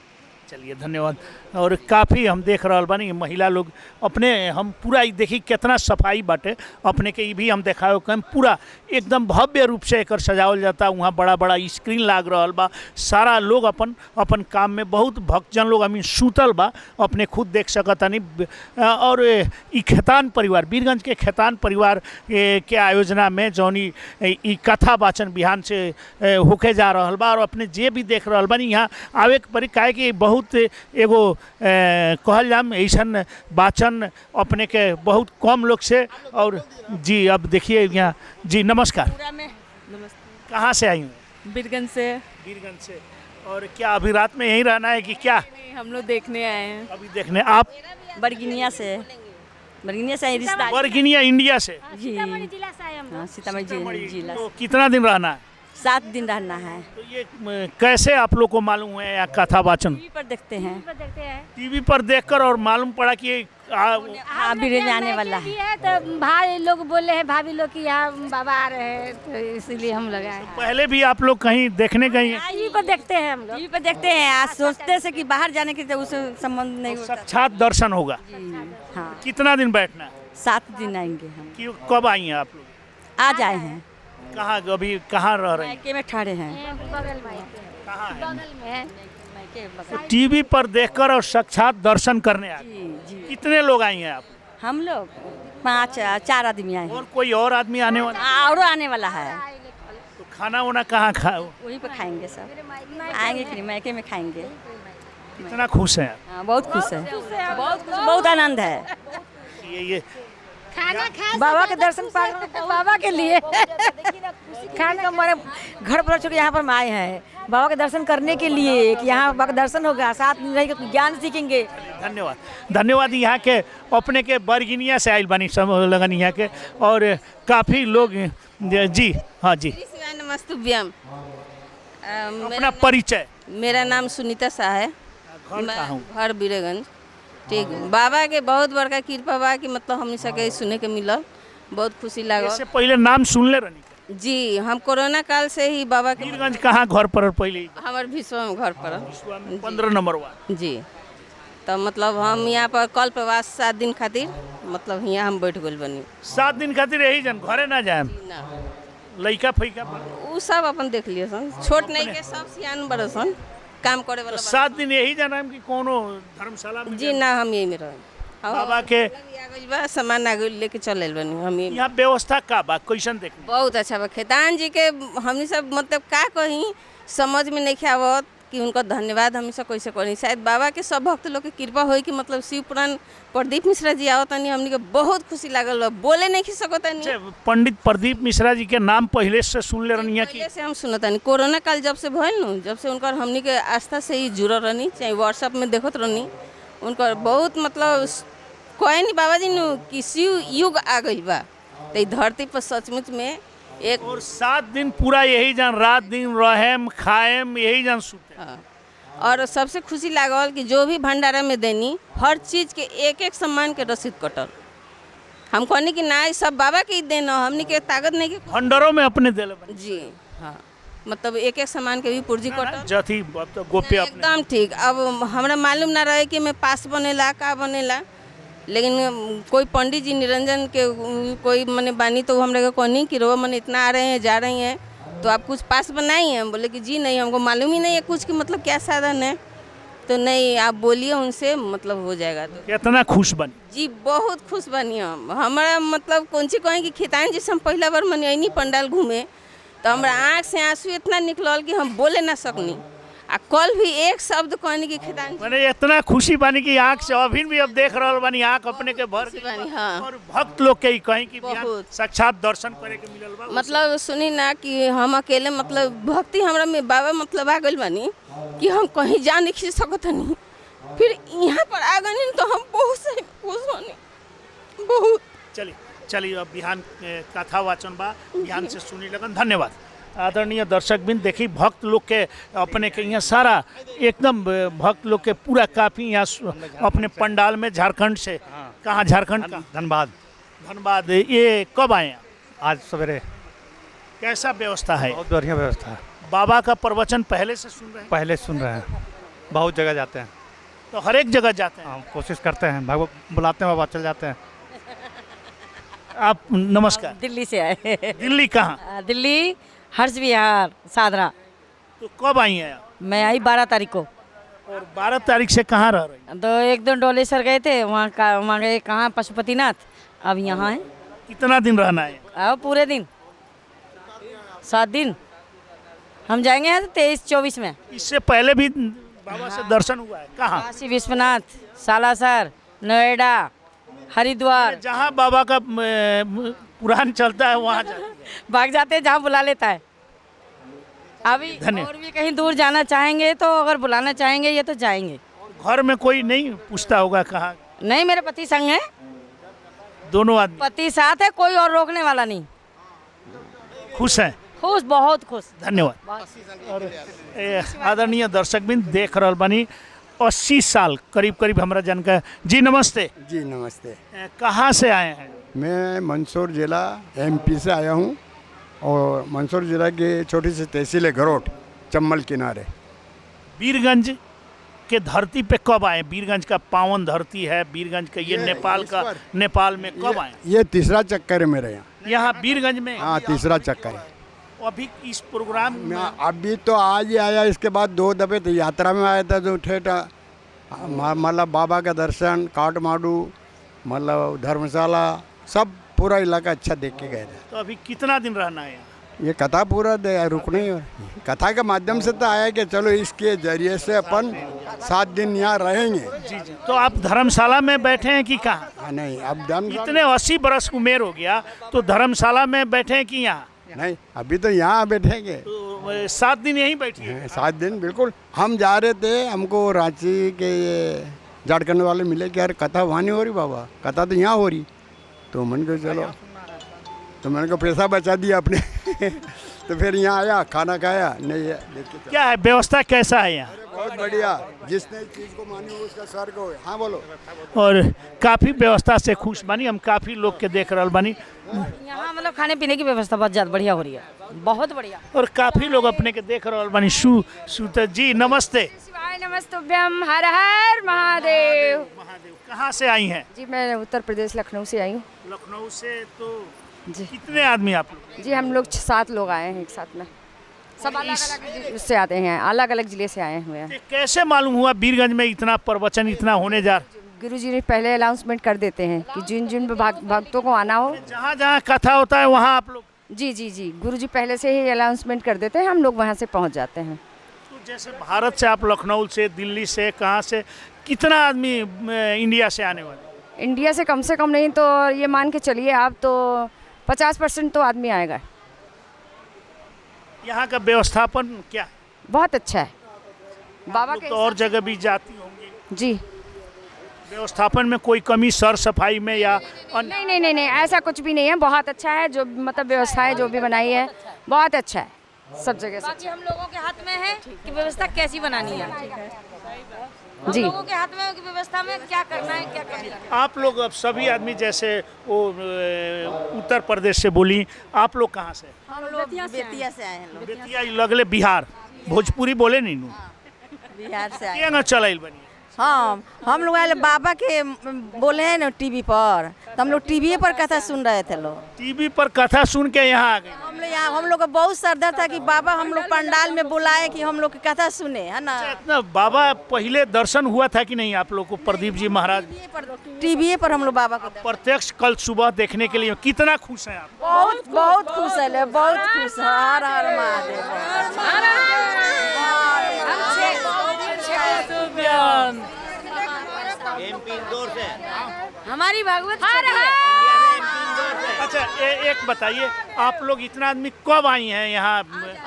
चलिए धन्यवाद। और काफ़ी हम देख रहा बानी महिला लोग अपने, हम पूरा देखी कितना सफाई बाटे अपने के, भी हम देखाओ कम पूरा एकदम भव्य रूप से एकर सजावल जाता। वहाँ बड़ा बड़ा स्क्रीन लाग रहा बा, सारा लोग अपन अपन काम में, बहुत भक्तजन लोग अमीन सूतल बा, अपने खुद देख सकतानी। और ई खेतान परिवार, बीरगंज के खेतान परिवार के आयोजना में जौनी ई कथा वाचन बिहान से होके जा रहा बा, और अपने जे भी देख रहा बानी यहाँ आवे के परी, काहे कि बहुत एगो कहल जाम ऐसन वाचन अपने के बहुत कम लोग से। और जी अब देखिए यहाँ, जी नमस्कार, कहाँ से आई हैं? बीरगंज से। बीरगंज से। और क्या अभी रात में यहीं रहना है कि क्या? हम लोग देखने आए हैं। अभी देखने आप? बरगिनिया से। बरगिनिया से रिश्ता। बरगिनिया इंडिया से? जी हाँ, सीतामढ़ी जिला। तो कितना दिन रहना है? 7 दिन रहना है। तो ये कैसे आप लोग को मालूम है या कथा वाचन? टीवी पर देखते हैं। टीवी पर देखकर और मालूम पड़ा कि हाँ बीरगंज आने वाला है। तो भाई लोग बोले हैं, भाभी लोग कि यहाँ बाबा आ रहे हैं, तो इसीलिए हम लोग आए। पहले भी आप लोग कहीं देखने गए हैं? टीवी पर देखते हैं हम लोग। टीवी पर देखते हैं। आज सोचते से कि बाहर जाने के तो उससे संबंध नहीं होता। साक्षात दर्शन होगा। हाँ, कितना दिन बैठना है? 7 दिन आएंगे हम। कि कब आई हैं आप लोग? आज आए हैं। कहाँ अभी कहाँ रह रहे हैं? मायके में ठहरे हैं। बगल में कहाँ है? बगल में है। तो टीवी पर देखकर और साक्षात दर्शन करने आए। जी। कितने लोग आई हैं आप? हम लोग 4 आदमी आए हैं। और कोई और आदमी आने वाला? और आने वाला है। तो खाना वाना कहाँ खाओ? वहीं पर खाएंगे सब। आएंगे कि नहीं, मायके में खाएंगे। कितना खुश हैं आप? हाँ, बहुत खुश है। बहुत आनंद है। ये खाना खा बाबा के दर्शन बाबा के लिए खाना हमारे घर पर छोड़ यहाँ पर आए हैं बाबा के दर्शन करने के लिए, कि यहाँ बाबा का दर्शन होगा, साथ में रह के ज्ञान सीखेंगे। धन्यवाद। धन्यवाद। यहाँ के अपने के बरगिनिया से आयल बानी सब लगन यहाँ के, और काफ़ी लोग। जी हाँ जी, नमस्तुभ्यम। अपना परिचय। मेरा नाम सुनीता शाह है। घर कहाँ हूँ? घर बीरगंज। ठीक, बाबा के बहुत बड़का कृपा बा कि मतलब हमनी सके सुने के मिलल, बहुत खुशी लागल। इससे पहले नाम सुनले रहनी? जी, हम कोरोना काल से ही बाबा के। बीरगंज कहाँ घर पर पहले? हमारे विश्वम घर पर 15 नंबर वार्ड। जी, तो मतलब हम यहाँ पर कल प्रवास 7 दिन खातिर मतलब यहाँ हम बैठ गए बनी। 7 दिन खातिर यही जन घरे ना जाए? लइका फैका उ सब अपन देख लिए सन, छोट नहीं के सब सियान बड़े सन, काम करे वाला। 7 दिन यही जाना कि कोनो धर्मशाला में? जी ना, हम यही में रहे। बाबा के बा सामान आगे लेके चले बनी हम। यहाँ व्यवस्था का बा कैसन देख? बहुत अच्छा बा। खेतान जी के हमनी सब मतलब का कहीं समझ में नहीं आवत कि उनका धन्यवाद हमेशा कैसे करी। शायद बाबा के सब भक्त लोग के कृपा होई कि मतलब शिव पुराण प्रदीप मिश्रा जी आवत तनी, हमनी के बहुत खुशी लागल बा, बोले नहीं सकत तनी। पंडित प्रदीप मिश्रा जी के नाम पहले से सुन ले रहनी है कि? पहले से हम सुनतानी। कोरोना काल जब से भइल नु, जब से उनकर हमनी के आस्था से ही जुड़ल रहनी, चाहे व्हाट्सएप में देखत रहनी, उनकर बहुत मतलब कहे नहीं बाबा जी नु कि शिव युग आ गई बा। तो धरती पर सचमुच में एक। और 7 दिन पूरा यही जान रात दिन रहेम खाएम यही जान सुते। हाँ। और सबसे खुशी लागल कि जो भी भंडारा में देनी हर चीज़ के एक एक सामान के रसीद कटल। हम कहनी कि ना सब बाबा के ही देना, हमनी के ताकत नहीं के भंडारों में अपने दिल। जी हाँ, मतलब एक एक सामान के भी पुर्जी कटल। जथी अब तो गोपे अपने एकदम ठीक। अब हमरा मालूम ना रहे कि मैं पास बनेला का बनेला, लेकिन कोई पंडित जी निरंजन के कोई मने बानी तो हमरा को कहनी कि रो मने इतना आ रहे हैं जा रही हैं तो आप कुछ पास बनाई हैं? बोले कि जी नहीं, हमको मालूम ही नहीं है कुछ कि मतलब क्या साधन है। तो नहीं, आप बोलिए उनसे, मतलब हो जाएगा। तो कितना खुश बनी? जी बहुत खुश बनी हम। हमारा मतलब कौन सी कहें कि खेतान जी से हम पहला बार मने ऐनी पंडाल घूमे तो हमारा आँख से आंसू इतना निकलल कि हम बोले ना सकनी। आ कल भी एक शब्द कहनी कि खेतान मैंने इतना खुशी बानी कि आँख से अभी भी अब देख रहा बानी, आँख अपने के भर बानी। हाँ, और भक्त लोग के कहीं कि बहुत साक्षात दर्शन करे के मिलल बा। मतलब सुनी ना कि हम अकेले मतलब भक्ति हमरा में बाबा मतलब आ गइल बानी कि हम कहीं जा नहीं सकत नहीं। फिर यहाँ पर आ गए तो हम बहुत सही खुश होने बहुत। चलिए अब बिहान कथा वाचन बा बिहान से सुनी लगन। धन्यवाद। आदरणीय दर्शक बिन देखी भक्त लोग के अपने के यहाँ सारा एकदम भक्त लोग के पूरा काफ़ी यहाँ अपने पंडाल में झारखंड से। कहाँ झारखंड का? धनबाद। ये कब आए हैं? आज सवेरे। कैसा व्यवस्था है? बहुत बढ़िया व्यवस्था है। बाबा का प्रवचन पहले से सुन रहे हैं? पहले सुन रहे हैं, बहुत जगह जाते हैं। तो हर एक जगह जाते हैं? हम कोशिश करते हैं, भगवान बुलाते हैं, बाबा चल जाते हैं। आप नमस्कार। दिल्ली से आए। दिल्ली कहाँ? दिल्ली हर्ष विहार सादरा। तो कब आई हैं? मैं आई 12 तारीख को। और 12 तारीख से कहाँ रह रही हैं? तो एक दिन डोलेसर गए थे, वहाँ गए कहाँ पशुपतिनाथ, अब यहाँ है। कितना दिन रहना है? अब पूरे दिन 7 दिन हम जाएंगे यहाँ 23-24 में। इससे पहले भी बाबा से दर्शन हुआ है? कहाँ? काशी विश्वनाथ, सालासर, नोएडा, हरिद्वार। जहाँ बाबा का पुराण चलता है वहाँ भाग जाते हैं जहाँ बुला लेता है। अभी धन्यवाद। और भी कहीं दूर जाना चाहेंगे तो अगर बुलाना चाहेंगे ये तो जाएंगे। घर में कोई नहीं पूछता होगा कहाँ? नहीं, मेरे पति संग है, दोनों आदमी पति साथ है, कोई और रोकने वाला नहीं। खुश हैं? खुश, बहुत खुश। धन्यवाद। और आदरणीय दर्शक बिन देख रहा बानी 80 साल करीब हमारा जानकार। जी नमस्ते। जी नमस्ते। कहाँ से आए हैं? मैं मंदसौर जिला MP से आया हूँ और मंदसौर जिला की छोटी सी तहसील है घरोट, चम्बल किनारे। वीरगंज के धरती पे कब आए? वीरगंज का पावन धरती है, वीरगंज का ये नेपाल में कब आए? ये तीसरा चक्कर है मेरे यहाँ वीरगंज में? हाँ, तीसरा चक्कर है। अभी इस प्रोग्राम में अभी तो आज ही आया, इसके बाद 2 दफे तो यात्रा में आया था, जो ठेठ मतलब बाबा का दर्शन, काठमांडू, मतलब धर्मशाला, सब पूरा इलाका अच्छा देख के गए थे। तो अभी कितना दिन रहना है? ये कथा पूरा रुकने ही, कथा के माध्यम से तो आया कि चलो इसके जरिए से अपन 7 दिन यहाँ रहेंगे। जी। तो आप धर्मशाला में बैठे हैं कि कहाँ? नहीं, अब धर्मशाला इतने 80 बरस उम्र हो गया तो धर्मशाला में बैठे हैं कि यहाँ? नहीं, अभी तो यहाँ बैठेंगे। तो 7 दिन यहीं बैठे? 7 दिन बिल्कुल। हम जा रहे थे, हमको रांची के ये झारखंड वाले मिले कि यार कथा वहाँ नहीं हो रही बाबा, कथा तो यहाँ हो रही। तो मैंने कहा चलो, तो मैंने कहा पैसा बचा दिया अपने तो फिर यहाँ आया, खाना खाया। नहीं क्या है व्यवस्था, कैसा है यहाँ? बहुत बढ़िया, जिसने चीज़ को मानी उसका स्वर्ग हो। हाँ बोलो। और काफ़ी व्यवस्था से खुश बनी, हम काफ़ी लोग के देख रहा बनी। यहाँ मतलब खाने पीने की व्यवस्था बहुत ज़्यादा बढ़िया हो रही है, बहुत बढ़िया। और काफ़ी लोग अपने के देख रहा बनी। जी नमस्ते। नमस्तुभ्यम, हर हर महादेव। कहाँ से आई हैं? जी मैं उत्तर प्रदेश लखनऊ से आई हूँ। लखनऊ से। तो जी कितने आदमी आप लोग? जी हम लोग 7 लोग आए हैं एक साथ में, सब अलग अलग उससे आते हैं, अलग अलग जिले से आए हुए हैं। कैसे मालूम हुआ वीरगंज में इतना प्रवचन इतना होने जा रहा? गुरुजी ने पहले अनाउंसमेंट कर देते हैं कि जिन जिन भक्तों को आना हो, जहाँ जहाँ कथा होता है वहाँ आप लोग? जी गुरुजी पहले से ही अनाउंसमेंट कर देते हैं, हम लोग वहाँ से पहुँच जाते हैं। तो जैसे भारत से आप लखनऊ से, दिल्ली से, कहाँ से, कितना आदमी इंडिया से आने वाले? इंडिया से कम नहीं तो ये मान के चलिए आप तो 50% तो आदमी आएगा। यहाँ का व्यवस्थापन क्या है? बहुत अच्छा है बाबा के। तो और जगह भी जाती होंगी? जी। व्यवस्थापन में कोई कमी, सर सफाई में या नहीं, ऐसा कुछ भी नहीं है, बहुत अच्छा है। जो मतलब व्यवस्थाएं जो भी बनाई है बहुत अच्छा है, सब जगह से। बाकी हम लोगों के हाथ में है कि व्यवस्था कैसी बनानी है। जी, लोगों के हाथ में व्यवस्था में क्या करना है, क्या करना है। आप लोग अब सभी आदमी जैसे वो उत्तर प्रदेश से बोली, आप लोग कहाँ से? हम लोग बेतिया से आए हैं। बेतिया लगले बिहार, भोजपुरी बोले नहीं नू? बिहार से आए। क्या चलाइल बनी? हाँ, हम लोग आए बाबा के बोले हैं ना टीवी पर, तो हम लोग टीवी पर कथा सुन रहे थे। लोग टीवी पर कथा सुन के यहाँ आ गए। हम लोग का बहुत श्रद्धा था कि बाबा हम लोग पंडाल में बुलाए कि हम लोग की कथा सुने, है ना। इतना बाबा पहले दर्शन हुआ था कि नहीं आप लोग को? प्रदीप जी महाराज टीवी पर हम लोग बाबा को प्रत्यक्ष कल सुबह देखने के लिए कितना खुश हैं आप? बहुत खुश है, बहुत खुश है। हर हर महादेव। हमारी भागवत अच्छा एक बताइए, आप लोग इतना आदमी कब आई हैं यहाँ?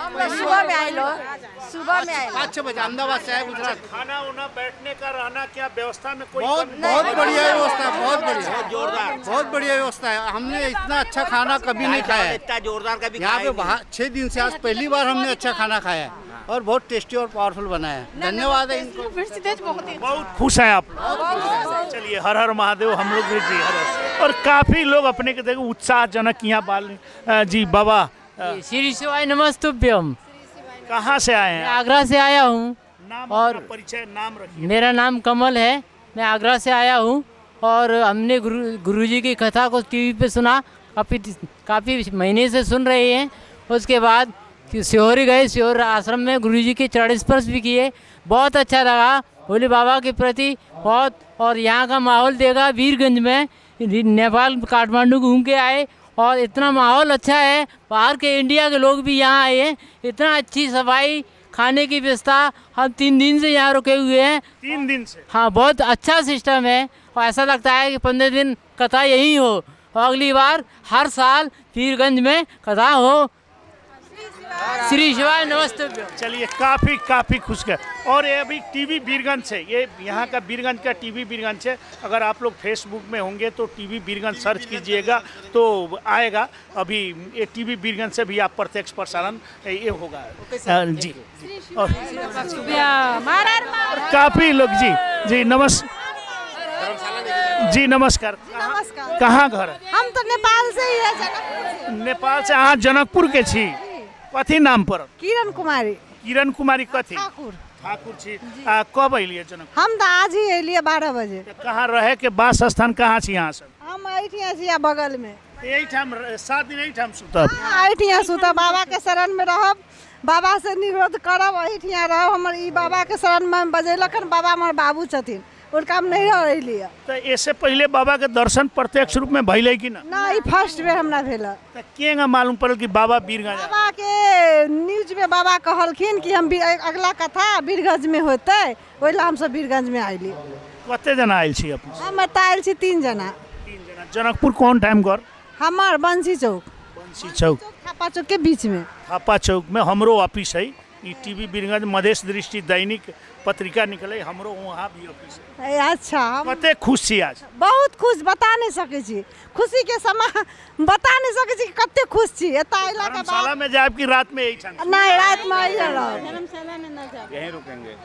सुबह में आए लो, सुबह में आए। 5-6 बजे अहमदाबाद से आए गुजरात। खाना उना बैठने का रहना क्या व्यवस्था में कोई बहुत कमी? बहुत बढ़िया व्यवस्था, बहुत बढ़िया, जोरदार, बहुत बढ़िया व्यवस्था है। हमने इतना अच्छा खाना कभी नहीं खाया है। इतना जोरदार कभी यहाँ पे 6 दिन से आज पहली बार हमने अच्छा खाना खाया है और बहुत टेस्टी और पावरफुल बना है। धन्यवाद है इनको। बहुत खुश हैं आप लोग। चलिए हर हर महादेव हम लोग भी जी हर। और काफ़ी लोग अपने के देखो उत्साहजनक यहाँ बाल जी बाबा श्री शिवाय नमस्तुभ्यम। कहाँ से आए मैं हैं? आगरा से आया हूँ नाम और अपना परिचय नाम रखिए। मेरा नाम कमल है। मैं आगरा से आया हूँ और हमने गुरुजी की कथा को टीवी पे सुना, काफ़ी महीने से सुन रहे हैं। उसके बाद सिहोर गए, सिहोर आश्रम में गुरुजी के चरण स्पर्श भी किए, बहुत अच्छा लगा भोले बाबा के प्रति बहुत। और यहाँ का माहौल देखा वीरगंज में, नेपाल काठमांडू घूम के आए और इतना माहौल अच्छा है। बाहर के इंडिया के लोग भी यहाँ आए हैं, इतना अच्छी सफाई, खाने की व्यवस्था। हम 3 दिन से यहाँ रुके हुए हैं। 3 दिन से? हाँ, बहुत अच्छा सिस्टम है और ऐसा लगता है कि 15 दिन कथा यही हो और अगली बार हर साल वीरगंज में कथा हो। श्री शिवाय नमस्ते। चलिए काफ़ी खुश है। और ये अभी टीवी बीरगंज से, ये यहाँ का बीरगंज का टीवी बीरगंज से, अगर आप लोग फेसबुक में होंगे तो टीवी बीरगंज सर्च कीजिएगा तो आएगा। अभी ये टीवी बीरगंज से भी आप प्रत्यक्ष प्रसारण ये होगा जी। और काफ़ी लोग जी नमस्कार। कहाँ घर है? हम तो नेपाल से ही है। नेपाल से अहाँ जनकपुर के छी? कथी नाम पर? किरण कुमारी। किरण कुमारी कथी? ठाकुर छी। कब अलिए जनकपुर? हम तो आज ही अलिए 12 बजे। कहाँ रहे के वास स्थान कहाँ छी यहाँ सब? हम ऐठिया छी बगल में। यही ठाम 7 दिन यही ठाम सुतब? ऐठिया सुतब, बाबा के शरण में रहब, बाबा से निरोध करब, ऐठिया रहब। हमर ई बाबा के शरण में बजेलखन, बाबा हमर बाबू छथिन, उनका हम नहीं रह। तो इससे पहले बाबा के दर्शन प्रत्यक्ष रूप में भइले कि ना? ना, ई फर्स्ट बेर हमरा भेल। तो केंगा मालूम पड़ल कि बाबा बीरगंज? बाबा के न्यूज में बाबा कहलखिन कि हम अगला कथा बीरगंज में होते, ओहि ला हम सब बीरगंज में आइली। कते जना आयल छी अपने? हम आयल छी 3 जना। जनकपुर कौन टाइम घर? हमार बंसी चौक। बंसी चौक थापा चौक के बीच में। थापा चौक में हमरो ऑफिस है। ई टीवी बीरगंज मधेश दृष्टि दैनिक पत्रिका निकले, हमरो वहाँ भी ऑफिस है। अच्छा, कते खुश छी आज? बहुत खुश, बता नहीं सके छी। खुशी के समय बता नहीं सके छी कते खुश छी। एता आइला के बाद धर्मशाला में जाब कि रात में यही ठाम? नहीं, रात में आइए रहो। धर्मशाला में ना जाओ, यहीं रुकेंगे।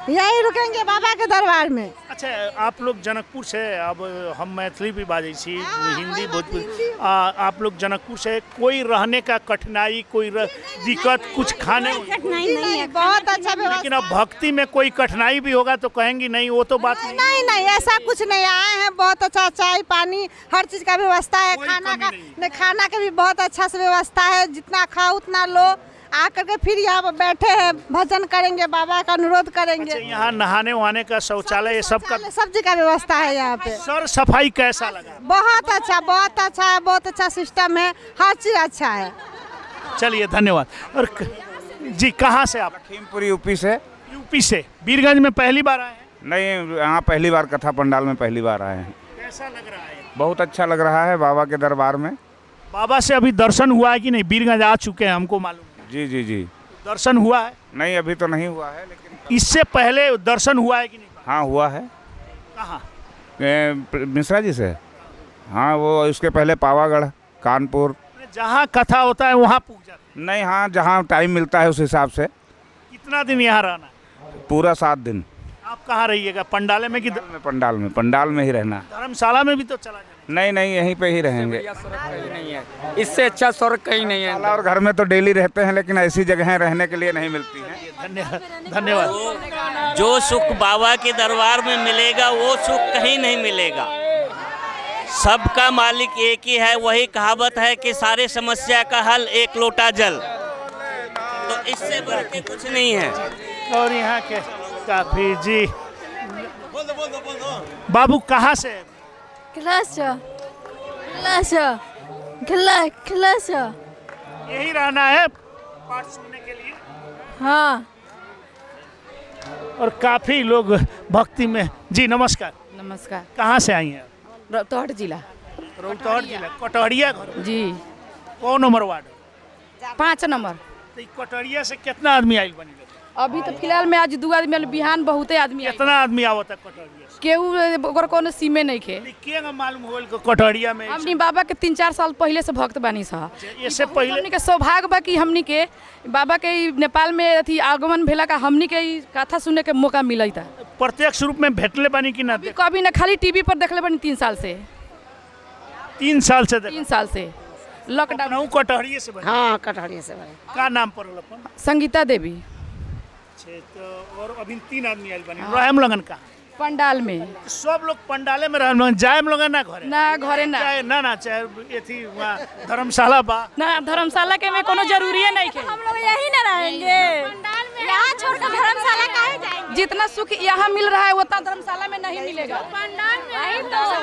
यहीं रुकेंगे बाबा के दरबार में। अच्छा, आप लोग जनकपुर से, अब हम मैथिली भी बाजे छी, हिंदी भोजपुरी, आप लोग जनकपुर से, कोई रहने का कठिनाई, कोई दिक्कत, कुछ खाने? कठिनाई नहीं है, बहुत अच्छा व्यवस्था। लेकिन अब भक्ति में कोई कठिनाई भी होगा तो कहेंगी नहीं, वो तो बात नहीं, ऐसा कुछ नहीं। आए हैं, बहुत अच्छा चाय पानी हर चीज का व्यवस्था है। खाना का भी बहुत अच्छा से व्यवस्था है, जितना खाओ उतना लो। आकर के फिर यहाँ पर बैठे हैं, भजन करेंगे, बाबा का अनुरोध करेंगे। अच्छा, यहाँ नहाने वहाने का, शौचालय, ये सब का, सब चीज का व्यवस्था है यहाँ पे। सर सफाई कैसा लगा? बहुत अच्छा है, बहुत अच्छा सिस्टम है, हर चीज अच्छा है। चलिए धन्यवाद। और जी कहाँ से आप? लखीमपुर यूपी से। यूपी से बीरगंज में पहली बार आए हैं? नहीं, यहाँ पहली बार कथा पंडाल में पहली बार आए हैं। कैसा लग रहा है? बहुत अच्छा लग रहा है बाबा के दरबार में। बाबा से अभी दर्शन हुआ है कि नहीं? बीरगंज आ चुके हैं, हमको मालूम। जी दर्शन हुआ है? नहीं, अभी तो नहीं हुआ है, लेकिन इससे पहले दर्शन हुआ है कि नहीं? हाँ, हुआ है। कहाँ? मिश्रा जी से। हाँ, वो इसके पहले पावागढ़, कानपुर। जहाँ कथा होता है वहाँ पूछ जाते? नहीं, हाँ, जहाँ टाइम मिलता है उस हिसाब से। कितना दिन यहाँ रहना? पूरा 7 दिन। आप कहाँ रहिएगा? पंडाले में कि? पंडाल में ही रहना। धर्मशाला में भी तो चला जाए? नहीं, यहीं पे ही रहेंगे। नहीं है, इससे अच्छा स्वर्ग कहीं नहीं है। और घर में तो डेली रहते हैं, लेकिन ऐसी जगहें रहने के लिए नहीं मिलती हैं। धन्यवाद। जो सुख बाबा के दरबार में मिलेगा वो सुख कहीं नहीं मिलेगा। सबका मालिक एक ही है। वही कहावत है कि सारे समस्या का हल एक लोटा जल, तो इससे बढ़ के कुछ नहीं है। और यहाँ के काफी जी। बाबू कहाँ से? क्लास यही रहना है पाठ सुनने के लिए? हाँ। और काफी लोग भक्ति में। जी नमस्कार। नमस्कार। कहाँ से आई हैं? रौतहट जिला। रौतहट जिला, कटहरिया घर? जी। कौन नंबर वार्ड? 5 नंबर। तो कटरिया से कितना आदमी आइल बनी? अभी तो फिलहाल में आज 2 आदमी आइल, बिहान बहुते आदमी आइल। कितना आदमी आवता कटरिया से? केहू ओकर कोनो सीमे नहीं खे। के मालूम होल कटरिया में? हमनी बाबा के 3-4 साल पहले से भक्त बानी सा। इससे पहले हमनी के सौभाग्य बा कि हमनी के बाबा के नेपाल में अथी आगमन भेला का हमनी के कथा सुने के मौका मिलई था। प्रत्यक्ष रूप में भेटले बानी कि ना? कभी ना, खाली टीवी पर देखले बानी 3 साल से। 3 साल से? 3 साल से लॉकडाउन। कटहरिया से बनी? हाँ, कटहरिया से बनी। का नाम पड़ल अपन? संगीता देवी। तो और अभी 3 आदमी आइल बनी। रहम लगन का पंडाल में? सब लोग पंडाले में रहम लगन। जाए लगन ना घरे? ना घरे ना। ना चाहे एथी वहाँ धर्मशाला बा ना, धर्मशाला के में कोनो जरूरी है नहीं के। हम लोग यही ना रहेंगे, यहाँ छोड़कर धर्मशाला काहे जाएंगे? जितना सुख यहाँ मिल रहा है उतना धर्मशाला में नहीं मिलेगा। पंडाल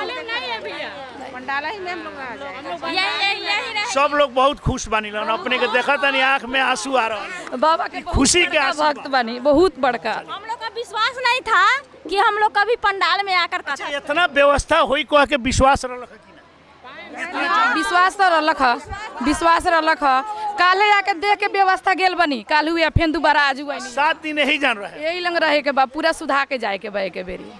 में नहीं है भैया, पंडाला ही में हम लोग आ जाएंगे। सब लोग बहुत खुश बानी लगन। अपने के देखा तनी आँख में आंसू आ रहा। बाबा के खुशी के आंसू भक्त बानी बहुत बड़का। हम लोग का विश्वास नहीं था कि हम लोग कभी पंडाल में आकर कथा। इतना व्यवस्था हुई कह के विश्वास रख? विश्वास तो रलक है, विश्वास रलक है। काले आके देख के व्यवस्था गेल बनी, काल हुए फिर दोबारा आज हुआ 7 दिन यही जान रहे। यही लंग रहे के बाद पूरा सुधा के जाए के बे के बेरी।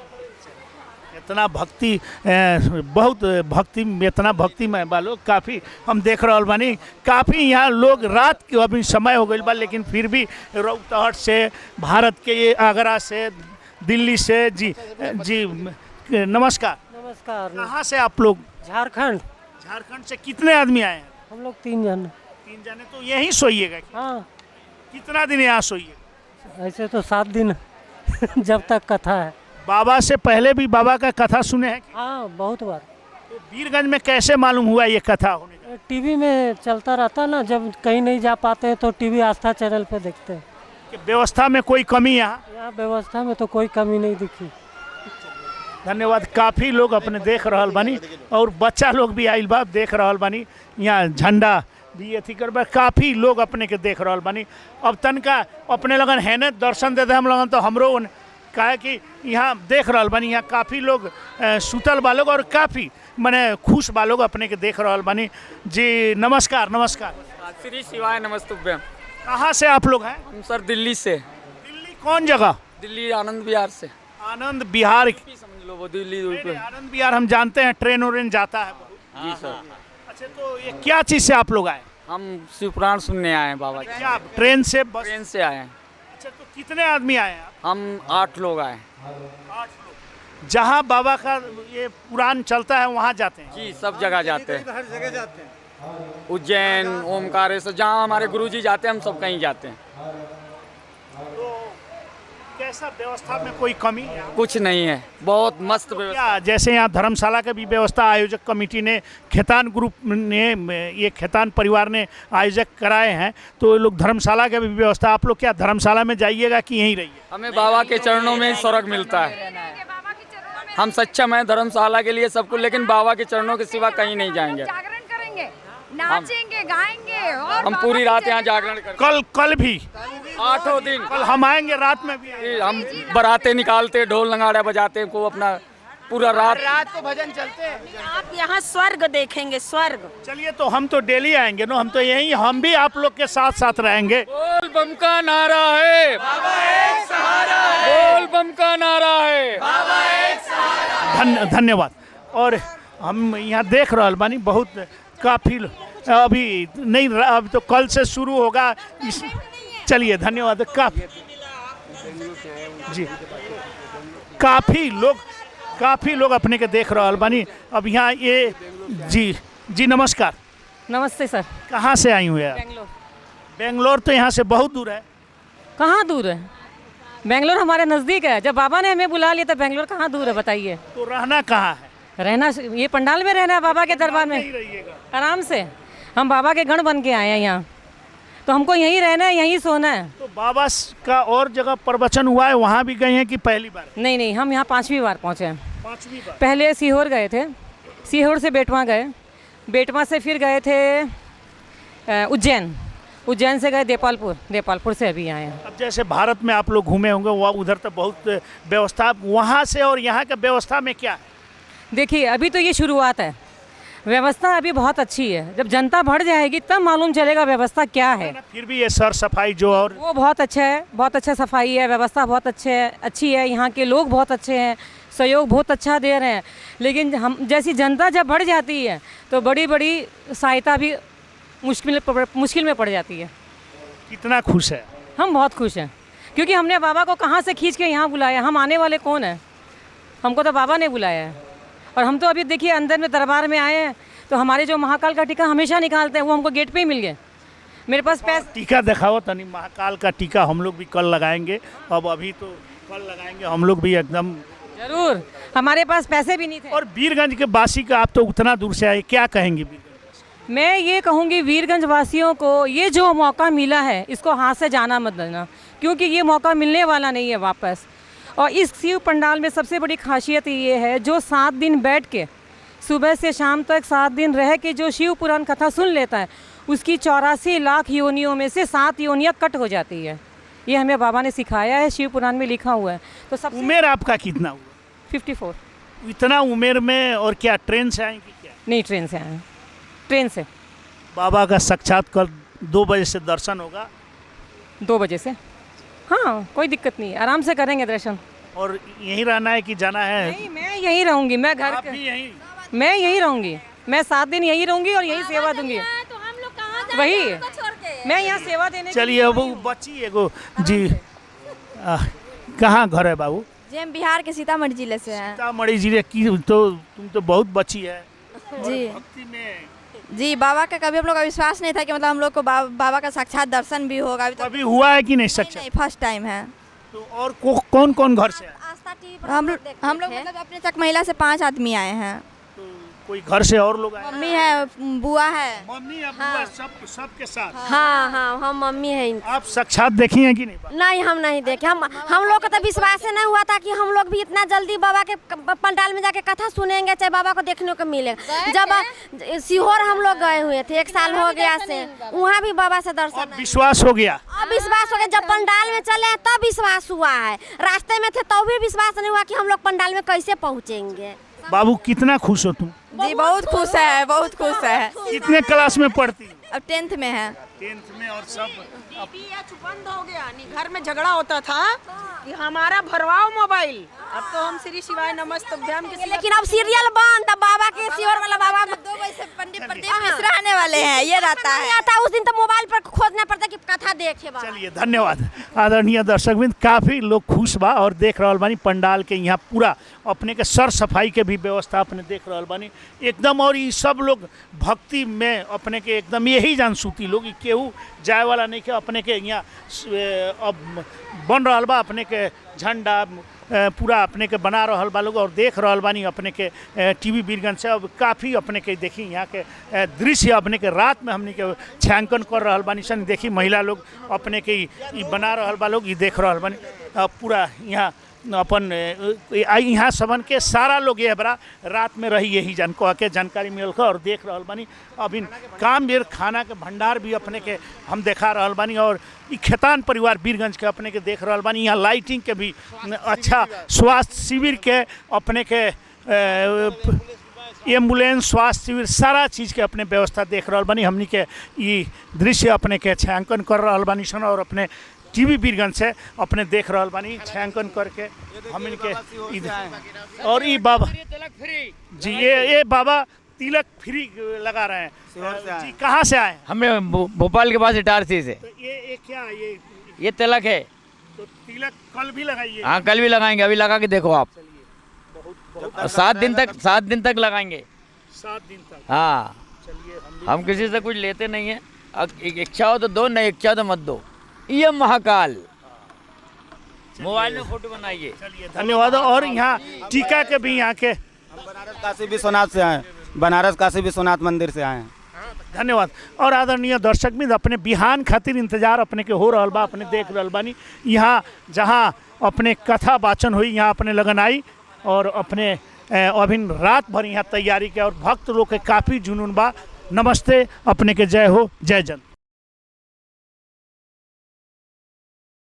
इतना भक्ति, बहुत भक्ति, इतना भक्ति में बा लोग। काफ़ी हम देख रहा बानी, काफ़ी यहाँ लोग रात के अभी समय हो गई बा, लेकिन फिर भी रौतहट से, भारत के ये आगरा से, दिल्ली से। जी नमस्कार। नमस्कार। कहाँ से आप लोग? झारखंड। झारखंड से कितने आदमी आए हैं? हम लोग 3 जन। 3 जने। तो यहीं सोइएगा? हाँ। कितना दिन यहाँ सोइएगा? ऐसे तो 7 दिन जब तक कथा है। बाबा से पहले भी बाबा का कथा सुने हैं? हाँ, बहुत बार। तो वीरगंज में कैसे मालूम हुआ ये कथा होने का? टीवी में चलता रहता ना, जब कहीं नहीं जा पाते हैं तो टीवी आस्था चैनल पे देखते हैं। व्यवस्था में कोई कमी यहाँ व्यवस्था में तो कोई कमी नहीं दिखी। धन्यवाद। काफ़ी लोग अपने देख रहा बानी और बच्चा लोग भी आइल बा देख रहा बानी। यहाँ झंडा भी अथी कर, काफ़ी लोग अपने के देख रहा बानी। अब तनका अपने लगन है न दर्शन दे दे हम लगन, तो हमरो कहे कि यहाँ देख रहा बानी। यहाँ काफ़ी लोग सुतल बा लोग और काफ़ी मने खुश बा लोग अपने के देख रहा बानी। जी नमस्कार। नमस्कार। श्री शिवाय नमस्तुभ्यम। कहाँ से आप लोग हैं? हम सर दिल्ली से। दिल्ली कौन जगह? दिल्ली आनंद विहार से। आनंद विहार समझ लो, वो दिल्ली। आनंद विहार हम जानते हैं, ट्रेन उरेन जाता है। जी सर। अच्छा, तो ये क्या चीज़ से आप लोग आए? हम शिवपुराण सुनने आए हैं बाबा। क्या ट्रेन से? बस ट्रेन से आए हैं। अच्छा, तो कितने आदमी आए हैं? हम 8 लोग आए। 8 लोग। जहाँ बाबा का ये पुराण चलता है वहाँ जाते हैं? जी, सब जगह जाते हैं। हर जगह जाते हैं। उज्जैन, ओमकारेश्वर, जहाँ हमारे गुरुजी जाते हैं हम सब कहीं जाते हैं। तो कैसा व्यवस्था में कोई कमी है? कुछ नहीं है, बहुत मस्त व्यवस्था। जैसे यहाँ धर्मशाला का भी व्यवस्था आयोजक कमेटी ने, खेतान ग्रुप ने, ये खेतान परिवार ने आयोजक कराए हैं, तो लोग धर्मशाला का भी व्यवस्था। आप लोग क्या धर्मशाला में जाइएगा कि यहीं रहिए? हमें बाबा के चरणों में स्वर्ग मिलता है। हम सक्षम हैं धर्मशाला के लिए सबको, लेकिन बाबा के चरणों के सिवा कहीं नहीं जाएंगे। नाचेंगे, गाएंगे और हम पूरी रात यहाँ जागरण करेंगे। कल भी 8 दिन। कल हम आएंगे, रात में भी हम बराते निकालते, ढोल नगाड़ा बजाते को अपना पूरा रात को भजन चलते हैं। आप यहाँ स्वर्ग देखेंगे, स्वर्ग। चलिए, तो हम तो डेली आएंगे ना, हम तो यहीं, हम भी आप लोग के साथ साथ रहेंगे। बोल बम का नारा है, बाबा एक सहारा है। बोल बम का नारा है, बाबा एक सहारा है। धन्यवाद। और हम यहाँ देख रहा बानी, बहुत काफ़ी अभी नहीं, अभी तो कल से शुरू होगा। चलिए, धन्यवाद। काफ़ी जी, काफ़ी लोग अपने के देख रहा बानी। अब यहाँ ये जी नमस्कार। नमस्ते सर। कहाँ से आई हुए आप? बेंगलोर। बेंगलोर तो यहाँ से बहुत दूर है। कहाँ दूर है? बेंगलोर हमारे नज़दीक है। जब बाबा ने हमें बुला लिया तो बेंगलोर कहाँ दूर है बताइए? तो रहना कहाँ है? रहना ये पंडाल में रहना है, बाबा के दरबार में आराम से। हम बाबा के गण बन के आए हैं यहाँ, तो हमको यहीं रहना है, यहीं सोना है। तो बाबा का और जगह प्रवचन हुआ है, वहाँ भी गए हैं कि पहली बार? नहीं, हम यहाँ 5वीं बार पहुँचे हैं। 5वीं बार? पहले सीहोर गए थे, सीहोर से बेटवा गए, बेटवा से फिर गए थे उज्जैन से गए देपालपुर से अभी आए हैं। अब जैसे भारत में आप लोग घूमे होंगे, वह उधर तो बहुत व्यवस्था, वहाँ से और यहाँ का व्यवस्था में क्या है? देखिए, अभी तो ये शुरुआत है। व्यवस्था अभी बहुत अच्छी है। जब जनता बढ़ जाएगी तब मालूम चलेगा व्यवस्था क्या है। फिर भी ये सर सफाई जो और वो बहुत अच्छा है, बहुत अच्छा सफाई है, व्यवस्था बहुत अच्छी है। यहाँ के लोग बहुत अच्छे हैं, सहयोग बहुत अच्छा दे रहे हैं। लेकिन हम जैसी जनता जब बढ़ जाती है तो बड़ी बड़ी सहायता भी मुश्किल में पड़ जाती है। कितना खुश है? हम बहुत खुश हैं, क्योंकि हमने बाबा को कहाँ से खींच के यहाँ बुलाया। हम आने वाले कौन हैं? हमको तो बाबा ने बुलाया है। और हम तो अभी देखिए अंदर में दरबार में आए हैं तो हमारे जो महाकाल का टीका हमेशा निकालते हैं वो हमको गेट पे ही मिल गए। मेरे पास पैसे टीका दिखाओ तनी, महाकाल का टीका हम लोग भी कल लगाएंगे। अब अभी तो कल लगाएंगे हम लोग भी एकदम जरूर। हमारे पास पैसे भी नहीं थे। और वीरगंज के वासी का आप तो उतना दूर से आए, क्या कहेंगे? मैं ये कहूँगी वीरगंज वासियों को ये जो मौका मिला है इसको हाथ से जाना मत देना, क्योंकि ये मौका मिलने वाला नहीं है वापस। और इस शिव पंडाल में सबसे बड़ी खासियत ये है, जो 7 दिन बैठ के सुबह से शाम तक 7 दिन रह के जो शिव पुराण कथा सुन लेता है उसकी 84 लाख योनियों में से 7 योनियाँ कट हो जाती है। ये हमें बाबा ने सिखाया है, शिव पुराण में लिखा हुआ है। तो सब उम्र आपका कितना हुआ? 54। इतना उम्र में और क्या ट्रेन से आएंगे? क्या नहीं, ट्रेन से आए, ट्रेन से। बाबा का साक्षात कल 2 बजे से दर्शन होगा। 2 बजे से? हाँ, कोई दिक्कत नहीं, आराम से करेंगे दर्शन। और यहीं रहना है कि जाना है? नहीं, मैं यहीं रहूँगी। मैं घर आप भी यहीं? मैं यहीं रहूँगी। मैं 7 दिन यहीं रहूँगी और यहीं सेवा दूंगी। वही मैं यहाँ सेवा देने। चलिए अब बच्ची एगो जी, कहाँ घर है बाबू? जी हम बिहार के सीतामढ़ी जिले से हैं। सीतामढ़ी जिले की तो तुम तो बहुत बच्ची है जी। भक्ति में जी बाबा का कभी हम लोग का विश्वास नहीं था कि मतलब हम लोग को बाबा का साक्षात दर्शन भी होगा। अभी हुआ है कि नहीं साक्षात? नहीं, फर्स्ट टाइम है। तो और कौन कौन घर से? हम लोग मतलब अपने तक महिला से 5 आदमी आए हैं। कोई घर से और लोग आए? मम्मी है, बुआ है। मम्मी या बुआ सब के साथ? हाँ हाँ, हम मम्मी हैं। आप साक्षात देखी हैं कि नहीं? नहीं, हम नहीं देखे। हम लोग को तो विश्वास नहीं हुआ था कि हम लोग भी इतना जल्दी बाबा के पंडाल में जाके कथा सुनेंगे, चाहे बाबा को देखने को मिलेगा। जब सीहोर हम लोग गए हुए थे 1 साल हो गया से, वहाँ भी बाबा से दर्शन। विश्वास हो गया? अब विश्वास हो गया। जब पंडाल में चले तब विश्वास हुआ है। रास्ते में थे तब भी विश्वास नहीं हुआ कि हम लोग पंडाल में कैसे पहुँचेंगे। बाबू कितना खुश हो तुम? जी बहुत खुश है, बहुत खुश है। कितने क्लास में पढ़ती? अब 10th में है। 10th में। और सब बंद हो गया, नहीं घर में झगड़ा होता था कि हमारा भरवाओ मोबाइल। अब तो हम श्री शिवाय नमस्तुभ्याम के, लेकिन अब सीरियल बंद। अब बाबा के सीहोर वाला बाबा 2 बजे से पंडित प्रदीप मिश्रा आने वाले हैं, ये रहता है। आता उस दिन तो मोबाइल पर खोजना पड़ता कि कथा देखे। चलिए धन्यवाद आदरणीय दर्शकवृंद। काफ़ी लोग खुश बा और देख रहल बानी पंडाल के यहाँ पूरा अपने के सर सफाई के भी व्यवस्था अपने देख रहल बानी एकदम। और ये सब लोग भक्ति में अपने के एकदम यही जान सूती लोग केहू जाए वाला नहीं के अपने के यहाँ अब बन रहा बा अपने के झंडा पूरा अपने के बना रहल बा लोग। और देख रहल बानी अपने के टीवी वीरगंज से। अब काफ़ी अपने के देखी यहाँ के दृश्य अपने के रात में हमने के छायांकन कर रहल बानी सन। देखी महिला लोग अपने के बना रहल बा लोग, ये देख रहल बानी पूरा यहाँ अपन यहाँ सबन के सारा लोग ये बड़ा रात में रही यही कह के जानकारी मिलल और देख रहल बानी। अभी काम बेर खाना के भंडार भी अपने के हम देखा रहल बानी। और खेतान परिवार वीरगंज के अपने के देख रहल बानी। यहाँ लाइटिंग के भी अच्छा, स्वास्थ्य शिविर के अपने के एम्बुलेंस, स्वास्थ्य शिविर, सारा चीज़ के अपने व्यवस्था देख रहल बानी। हमनी के ये दृश्य अपने के छायांकन कर रहल बानी सन और अपने टीवी वीरगंज से अपने देख रहल बानी छायांकन करके हमन के। और ये बाबा जी, ये बाबा तिलक फ्री लगा रहे हैं जी। कहाँ से आए? हमें भोपाल के पास इटारसी से। तो ये क्या ये तिलक है। तो तिलक कल भी लगाइए? हाँ, कल भी लगाएंगे। अभी लगा के देखो आप। 7 दिन तक लगाएंगे। 7 दिन तक? हाँ। हम किसी से कुछ लेते नहीं है। इच्छा हो तो दो, नहीं इच्छा तो मत दो। ये महाकाल मोबाइल में फोटो बनाइए। चलिए धन्यवाद। और यहाँ टीका के भी यहाँ के बनारस काशी विश्वनाथ से आए, बनारस काशी विश्वनाथ मंदिर से आए हैं। धन्यवाद। और आदरणीय दर्शक मित्र अपने बिहान खातिर इंतजार अपने के हो रहल बा, अपने देख रहल बानी। यहाँ जहाँ अपने कथा वाचन हुई यहाँ अपने लगन आई और अपने अभी रात भर यहाँ तैयारी के और भक्त लोग के काफ़ी जुनून बा। नमस्ते, अपने के जय हो, जय जन।